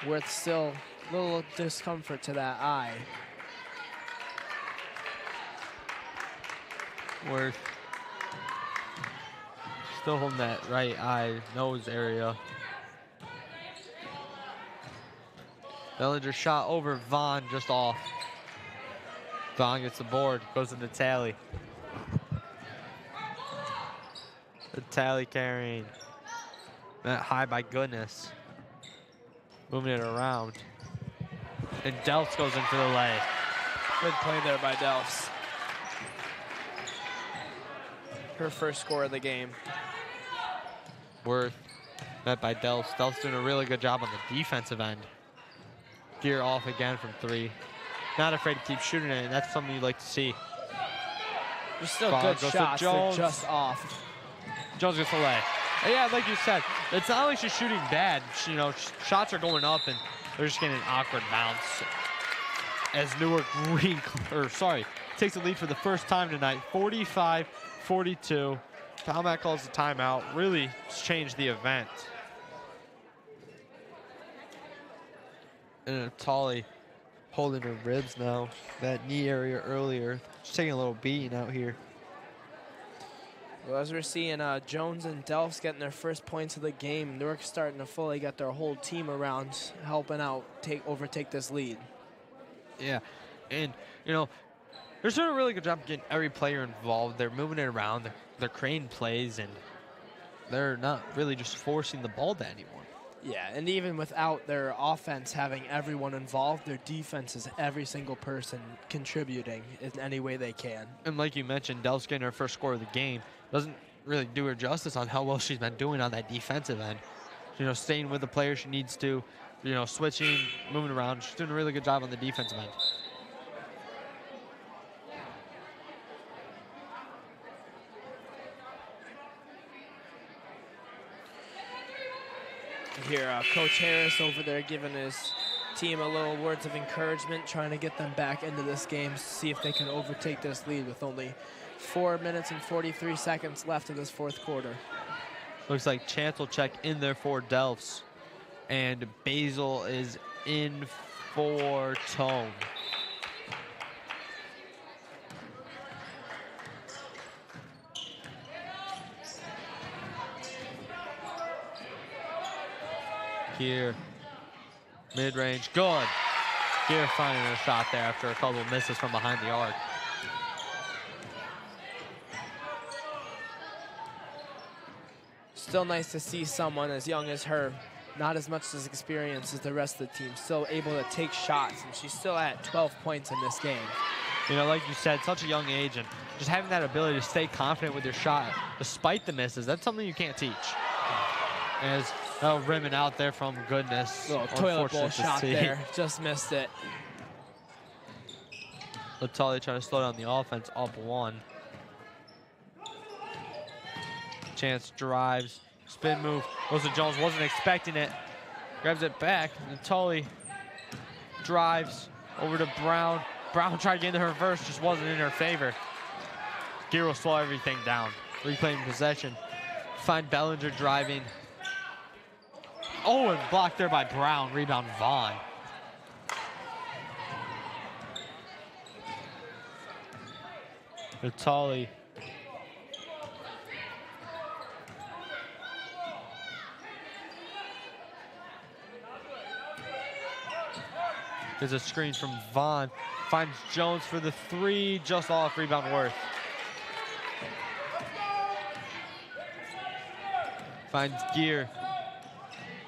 With still a little discomfort to that eye. Worth still holding that right eye, nose area. Bellinger shot over Vaughn, just off. Vaughn gets the board, goes into Tally. The Tally carrying. That high by goodness. Moving it around. And Delphs goes in for the lay. Good play there by Delphs. Her first score of the game. Worth. Met by Delphs. Delphs doing a really good job on the defensive end. Gear off again from 3. Not afraid to keep shooting it, and that's something you'd like to see. There's still Ball good goes to shots. They're Jones. just off. Jones gets the lay. And yeah, like you said, it's not like she's shooting bad. You know, shots are going up, and they're just getting an awkward bounce. As Newark takes the lead for the first time tonight, 45-42. Palmac calls the timeout. Really changed the event. And Tolly holding her ribs now. That knee area earlier. She's taking a little beating out here. Well, as we're seeing Jones and Delphs getting their first points of the game, Newark's starting to fully get their whole team around, helping out overtake this lead. Yeah, and you know, they're doing a really good job getting every player involved. They're moving it around. They're creating plays, and they're not really just forcing the ball to anyone. Yeah, and even without their offense having everyone involved, their defense is every single person contributing in any way they can. And like you mentioned, Delphs getting her first score of the game doesn't really do her justice on how well she's been doing on that defensive end. You know, staying with the player she needs to, you know, switching, moving around. She's doing a really good job on the defensive end. Here, Coach Harris over there giving his team a little words of encouragement, trying to get them back into this game, see if they can overtake this lead with only 4 minutes and 43 seconds left in this fourth quarter. Looks like Chance will check in there for Delphs. And Basil is in for Tone. Here, mid-range, good. Gear finding a shot there after a couple of misses from behind the arc. Still nice to see someone as young as her, not as much as experience as the rest of the team, still able to take shots, and she's still at 12 points in this game. You know, like you said, such a young age, and just having that ability to stay confident with your shot despite the misses, that's something you can't teach. As rimming out there from goodness. Little toilet bowl shot there, just missed it. Latali trying to slow down the offense, up 1. Chance drives, spin move, goes to Jones, wasn't expecting it. Grabs it back, Latali drives over to Brown. Brown tried to get into her reverse, just wasn't in her favor. Gear will slow everything down. Reclaiming possession. Find Bellinger driving. Oh, and blocked there by Brown. Rebound Vaughn. Vitali. There's a screen from Vaughn. Finds Jones for the 3, just off. Rebound Worth. Finds Gear.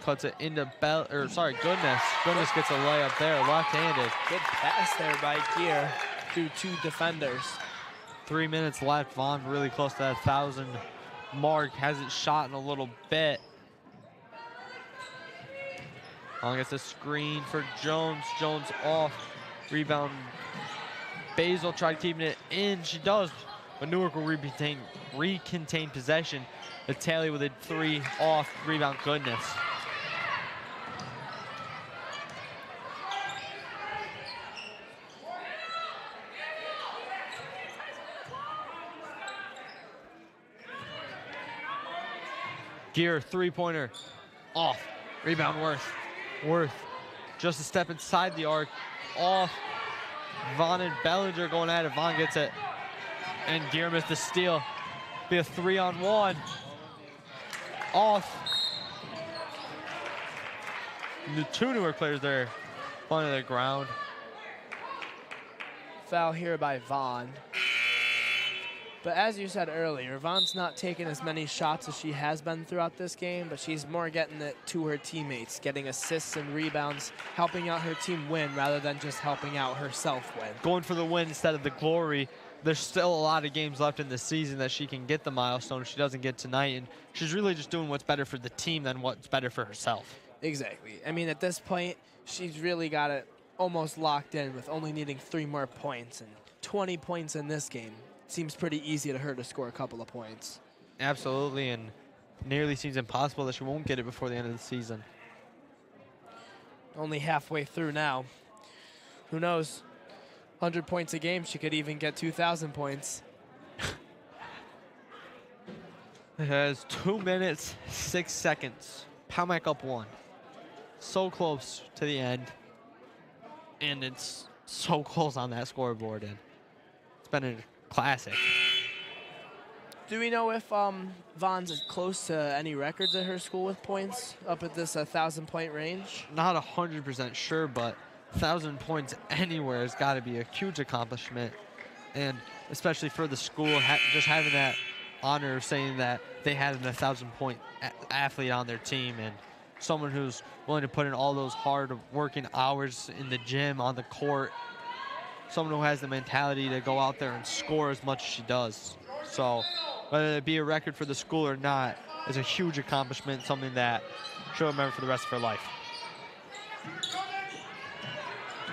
Cuts it into Goodness. Goodness gets a layup there, left-handed. Good pass there by Gear through 2 defenders. 3 minutes left. Vaughn really close to that 1,000 mark. Hasn't shot in a little bit. Long gets a screen for Jones. Jones off. Rebound. Basil tried keeping it in. She does. But Newark will recontain possession. Natalia with a 3 off. Rebound Goodness. Gear 3-pointer off. Rebound Worth. Worth just a step inside the arc. Off. Vaughn and Bellinger going at it. Vaughn gets it. And Gear missed the steal. Be a 3-on-1. Off. The 2 Newark players there. Falling to the ground. foul here by Vaughn. But as you said earlier, Vaughn's not taking as many shots as she has been throughout this game, but she's more getting it to her teammates, getting assists and rebounds, helping out her team win rather than just helping out herself win. Going for the win instead of the glory. There's still a lot of games left in the season that she can get the milestone if she doesn't get tonight, and she's really just doing what's better for the team than what's better for herself. Exactly. I mean, at this point, she's really got it almost locked in with only needing 3 more points, and 20 points in this game. Seems pretty easy to her to score a couple of points. Absolutely, and nearly seems impossible that she won't get it before the end of the season. Only halfway through now. Who knows? 100 points a game, she could even get 2,000 points. It has 2 minutes, 6 seconds. Palmac up 1. So close to the end. And it's so close on that scoreboard. And it's been a classic. Do we know if Vaughn's is close to any records at her school with points up at this 1,000-point range? Not 100% sure, but 1,000 points anywhere has got to be a huge accomplishment. And especially for the school, just having that honor of saying that they had an 1,000-point athlete on their team and someone who's willing to put in all those hard working hours in the gym, on the court, someone who has the mentality to go out there and score as much as she does. So whether it be a record for the school or not is a huge accomplishment, something that she'll remember for the rest of her life.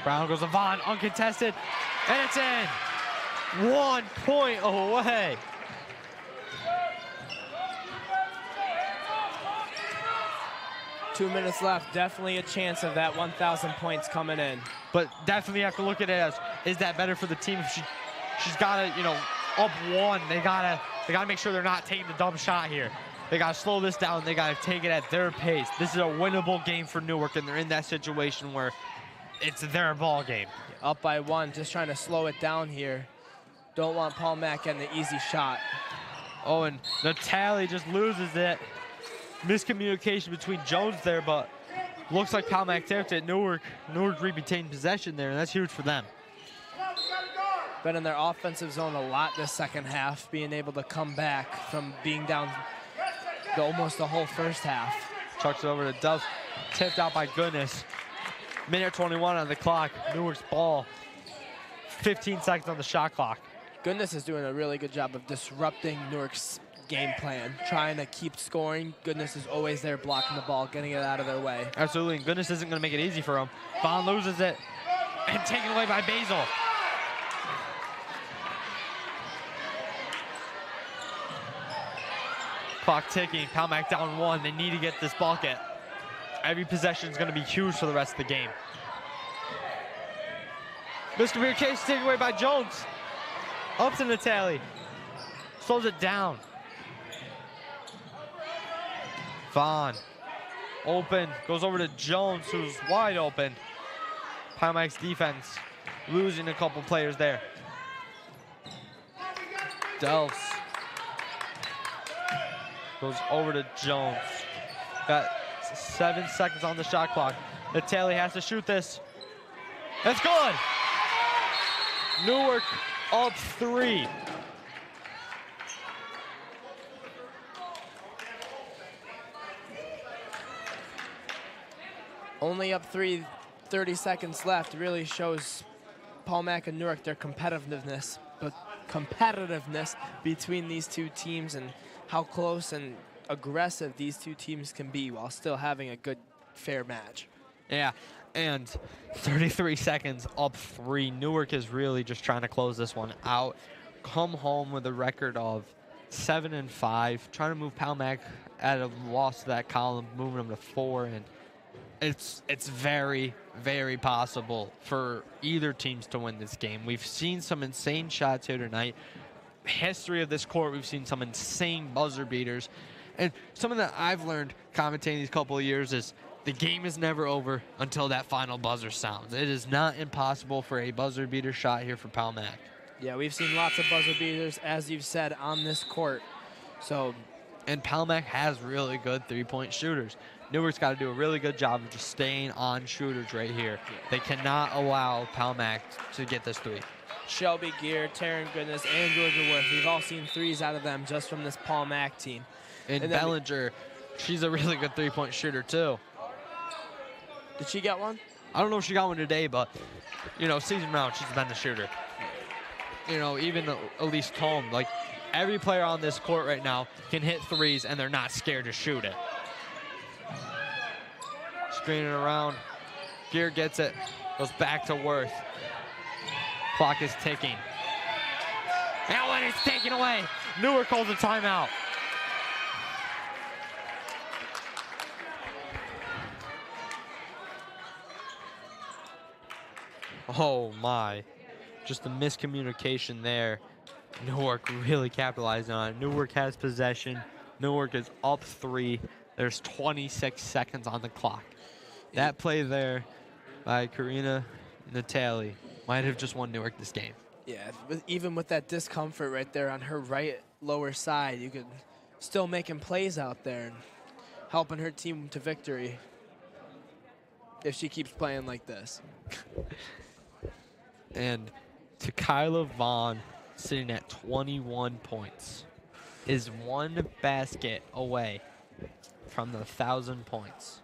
Brown goes to Vaughn, uncontested, and it's in. 1 point away. Two minutes left. Definitely a chance of that 1,000 points coming in. But definitely have to look at it as, is that better for the team? If she's got to, up 1. They gotta make sure they're not taking the dumb shot here. They gotta slow this down. They gotta take it at their pace. This is a winnable game for Newark, and they're in that situation where it's their ball game. Up by 1, just trying to slow it down here. Don't want Paul Mack getting the easy shot. Oh, and Natalie just loses it. Miscommunication between Jones there, but looks like Palmac tipped it. Newark retained possession there, and that's huge for them. Been in their offensive zone a lot this second half, being able to come back from being down almost the whole first half. Chucks it over to Dove, tipped out by Goodness. Minute 21 on the clock, Newark's ball. 15 seconds on the shot clock. Goodness is doing a really good job of disrupting Newark's game plan, trying to keep scoring. Goodness is always there blocking the ball, getting it out of their way. Absolutely, and Goodness isn't going to make it easy for him. Vaughn loses it, and taken away by Basil. Clock ticking, Palmac down 1. They need to get this bucket. Every possession is going to be huge for the rest of the game. Miscommunication taken away by Jones. Up to Natalie. Slows it down. Vaughn. Open. Goes over to Jones, who's wide open. Palmac's defense losing a couple players there. Delves. Goes over to Jones. Got 7 seconds on the shot clock. Natalie has to shoot this. It's good. Newark up 3. Only up 3, 30 seconds left. Really shows Paul Mack and Newark their competitiveness between these two teams and how close and aggressive these two teams can be while still having a good, fair match. Yeah, and 33 seconds up 3. Newark is really just trying to close this one out. Come home with a record of 7-5, trying to move Palmac out of loss to that column, moving them to 4, and it's very, very possible for either teams to win this game. We've seen some insane shots here tonight. History of this court, we've seen some insane buzzer beaters. And something that I've learned commentating these couple of years is the game is never over until that final buzzer sounds. It is not impossible for a buzzer beater shot here for Palmac. Yeah, we've seen lots of buzzer beaters, as you've said, on this court. And Palmac has really good three-point shooters. Newark's got to do a really good job of just staying on shooters right here. They cannot allow Palmac to get this 3. Shelby Gear, Taryn Goodness, and Georgia Worth. We've all seen threes out of them just from this Paul Mack team. And Bellinger, she's a really good three-point shooter, too. Did she get one? I don't know if she got one today, but, you know, season round, she's been the shooter. You know, even Elise Combe, like, every player on this court right now can hit threes, and they're not scared to shoot it. Screening around. Gear gets it. Goes back to Worth. Clock is ticking. And when it's taken away, Newark calls a timeout. Oh my. Just a miscommunication there. Newark really capitalizing on it. Newark has possession. Newark is up 3. There's 26 seconds on the clock. That play there by Karina Natali might have just won Newark this game. Yeah, even with that discomfort right there on her right lower side, you could still making plays out there and helping her team to victory if she keeps playing like this. And Tequila Vaughn, sitting at 21 points, is one basket away from the 1,000 points.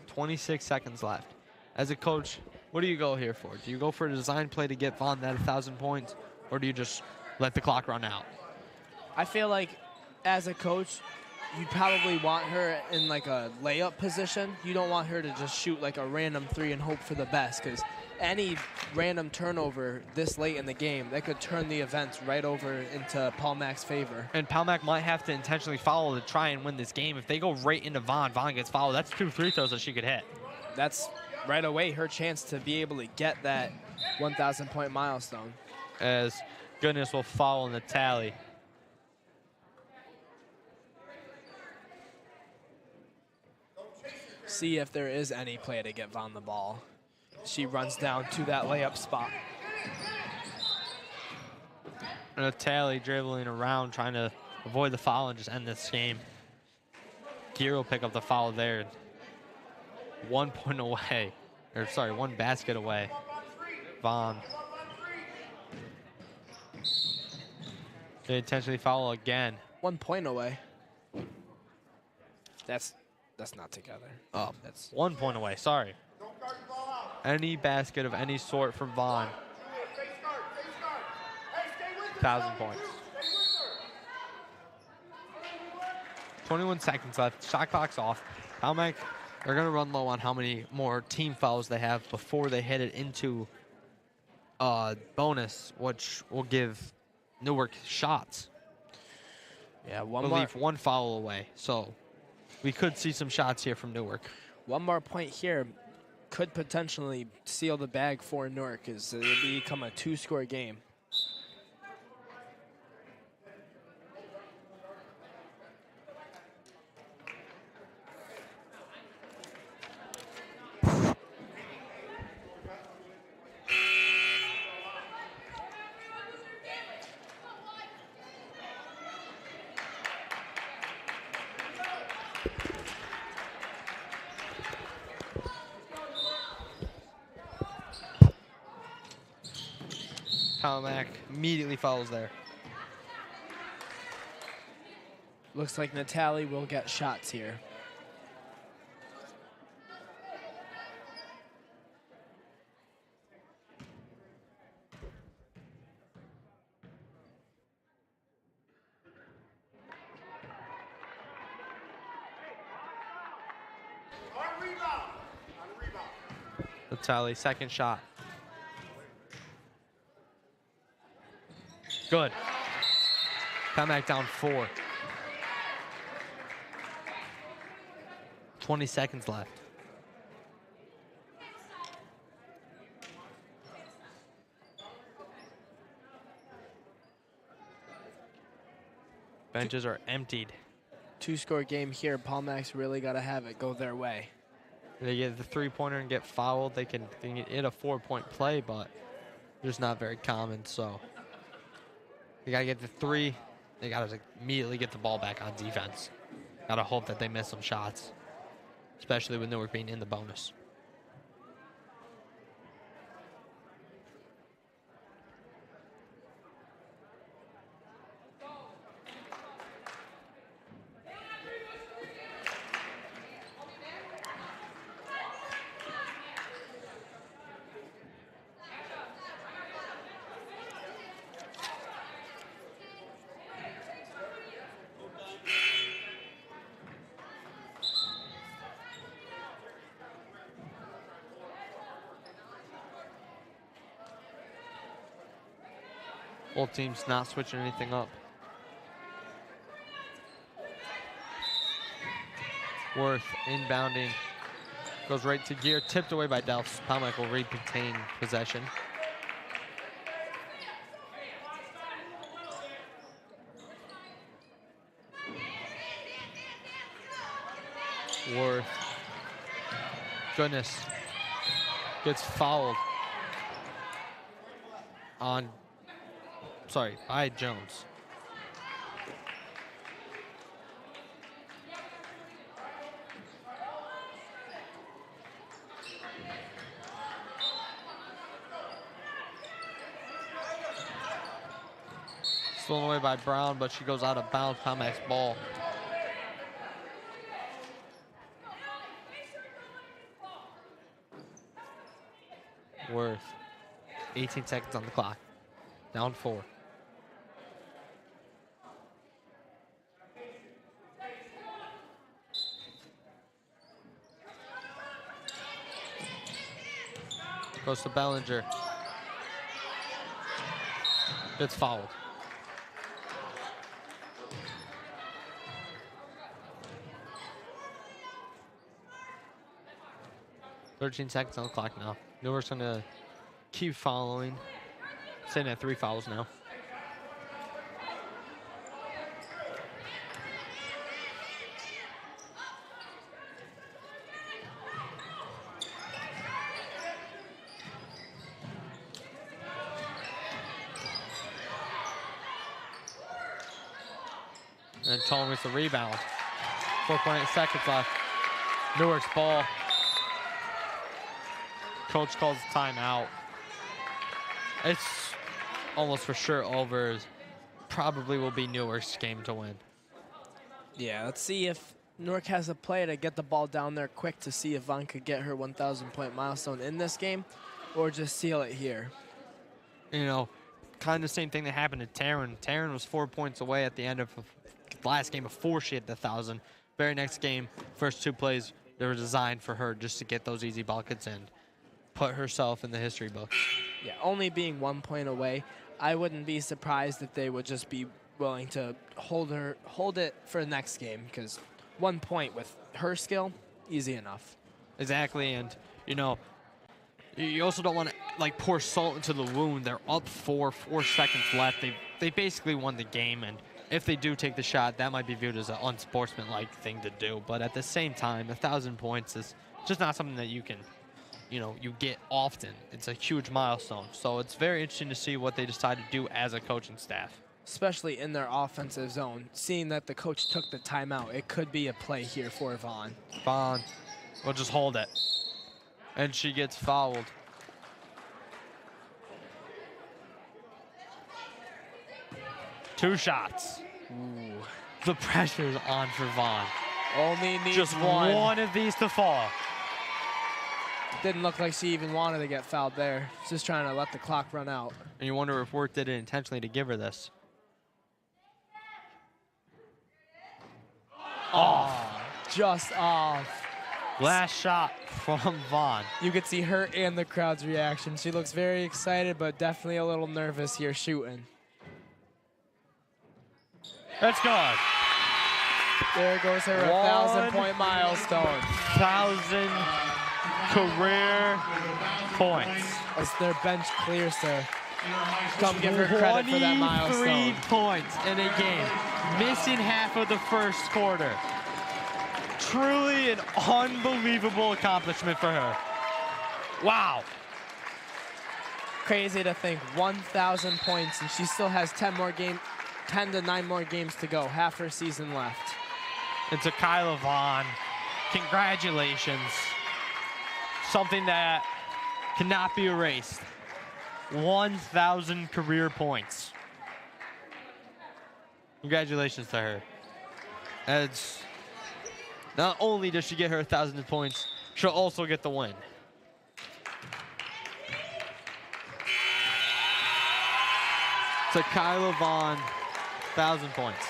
26 seconds left. As a coach, what do you go here for? Do you go for a design play to get Vaughn that 1,000 points, or do you just let the clock run out? I feel like as a coach, you probably want her in like a layup position. You don't want her to just shoot like a random 3 and hope for the best, because any random turnover this late in the game, that could turn the events right over into Paul Mack's favor. And Paul Mack might have to intentionally foul to try and win this game. If they go right into Vaughn, Vaughn gets fouled. That's 2 free throws that she could hit. That's right away her chance to be able to get that 1,000-point milestone. As Goodness will foul in the tally. See if there is any play to get Vaughn the ball. She runs down to that layup spot. And Natali dribbling around, trying to avoid the foul and just end this game. Gear will pick up the foul there. 1 point away. Or sorry, 1 basket away. Vaughn. They intentionally foul again. 1 point away. That's not together. Oh, That's 1 point away, sorry. Any basket of any sort from Vaughn. 1,000 points. 21 seconds left. Shot clock's off. Paul Mack, they're going to run low on how many more team fouls they have before they hit it into bonus, which will give Newark shots. Yeah, I believe 1 foul away. So we could see some shots here from Newark. one more point here could potentially seal the bag for Newark, as it would become a 2-score game. Paul Mack immediately follows there. Looks like Natali will get shots here. Natali, second shot. Good. Paul Mack down 4. 20 seconds left. Benches are emptied. 2-score game here. Paul Mack's really got to have it go their way. They get the 3-pointer and get fouled. They can hit a 4-point play, but just not very common. So they got to get the 3. They got to immediately get the ball back on defense. Got to hope that they miss some shots, especially with Newark being in the bonus. Both teams not switching anything up. Worth inbounding. Goes right to Gear, tipped away by Delphs. Palmack will retain possession. Worth. Goodness. Gets fouled on, by Jones. Stolen away by Brown, but she goes out of bounds. Palmack's ball. Worth. 18 seconds on the clock. Down 4. Goes to Bellinger. Gets fouled. "13 seconds on the clock now." Newark's gonna keep following. Sitting at 3 fouls now. And Tone gets the rebound. 4.8 seconds left. Newark's ball. Coach calls a timeout. It's almost for sure over. Probably will be Newark's game to win. Yeah, let's see if Newark has a play to get the ball down there quick to see if Vaughn could get her 1,000-point milestone in this game or just seal it here. You know, kind of the same thing that happened to Taryn. Taryn was 4 points away at the end of the last game before she hit the 1,000. Very next game, first 2 plays, they were designed for her just to get those easy buckets and put herself in the history books. Yeah, only being 1 point away, I wouldn't be surprised if they would just be willing to hold it for the next game, because 1 point with her skill, easy enough. Exactly, and you know, you also don't want to like pour salt into the wound. They're up 4 seconds left. They basically won the game, and if they do take the shot, that might be viewed as an unsportsmanlike thing to do. But at the same time, 1,000 points is just not something that you can, you know, you get often. It's a huge milestone. So it's very interesting to see what they decide to do as a coaching staff. Especially in their offensive zone. Seeing that the coach took the timeout, it could be a play here for Vaughn. Vaughn will just hold it. And she gets fouled. Two shots. Ooh. The pressure's on for Vaughn. Only needs just one of these to fall. Didn't look like she even wanted to get fouled there. She's just trying to let the clock run out. And you wonder if Worth did it intentionally to give her this. Off. Just off. Last shot from Vaughn. You could see her and the crowd's reaction. She looks very excited, but definitely a little nervous here shooting. That's good. There goes her 1,000-point milestone. 1,000 career points. As their bench clears to come give her credit for that milestone. 23 points in a game. Missing half of the first quarter. Truly an unbelievable accomplishment for her. Wow. Crazy to think 1,000 points, and she still has 10 to 9 more games to go. Half her season left. And to Kyla Vaughn, congratulations. Something that cannot be erased. 1,000 career points. Congratulations to her. As not only does she get her 1,000 points, she'll also get the win. To Kyla Vaughn, 1,000 points.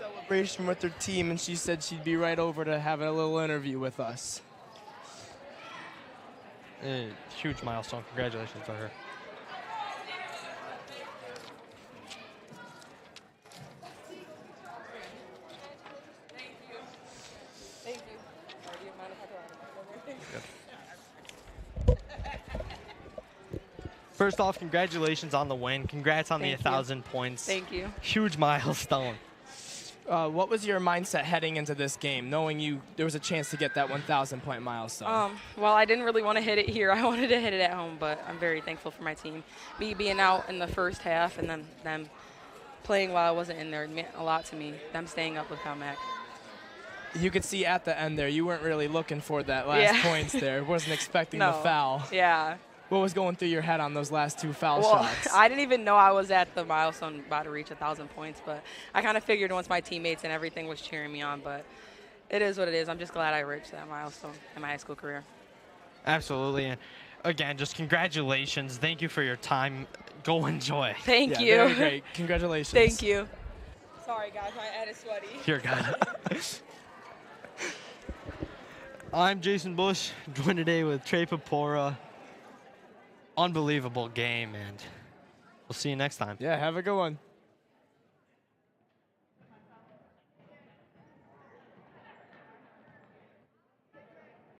celebration with her team, and she said she'd be right over to have a little interview with us. Huge milestone. Congratulations to her. First off, congratulations on the win. Congrats on the 1,000 points. Thank you. Huge milestone. What was your mindset heading into this game, knowing there was a chance to get that 1,000-point milestone? Well, I didn't really want to hit it here. I wanted to hit it at home, but I'm very thankful for my team. Me being out in the first half and then them playing while I wasn't in there meant a lot to me, them staying up with Palmac. You could see at the end there, you weren't really looking for that last points there. Wasn't expecting the foul. Yeah. What was going through your head on those last 2 foul Well, shots? I didn't even know I was at the milestone about to reach 1,000 points, but I kind of figured once my teammates and everything was cheering me on, but it is what it is. I'm just glad I reached that milestone in my high school career. Absolutely. And again, just congratulations. Thank you for your time. Go enjoy. Thank you. Very great. Congratulations. Thank you. Sorry, guys. My head is sweaty. You're good. I'm Jason Bush, joined today with Trey Papora. Unbelievable game, and we'll see you next time. Yeah, have a good one.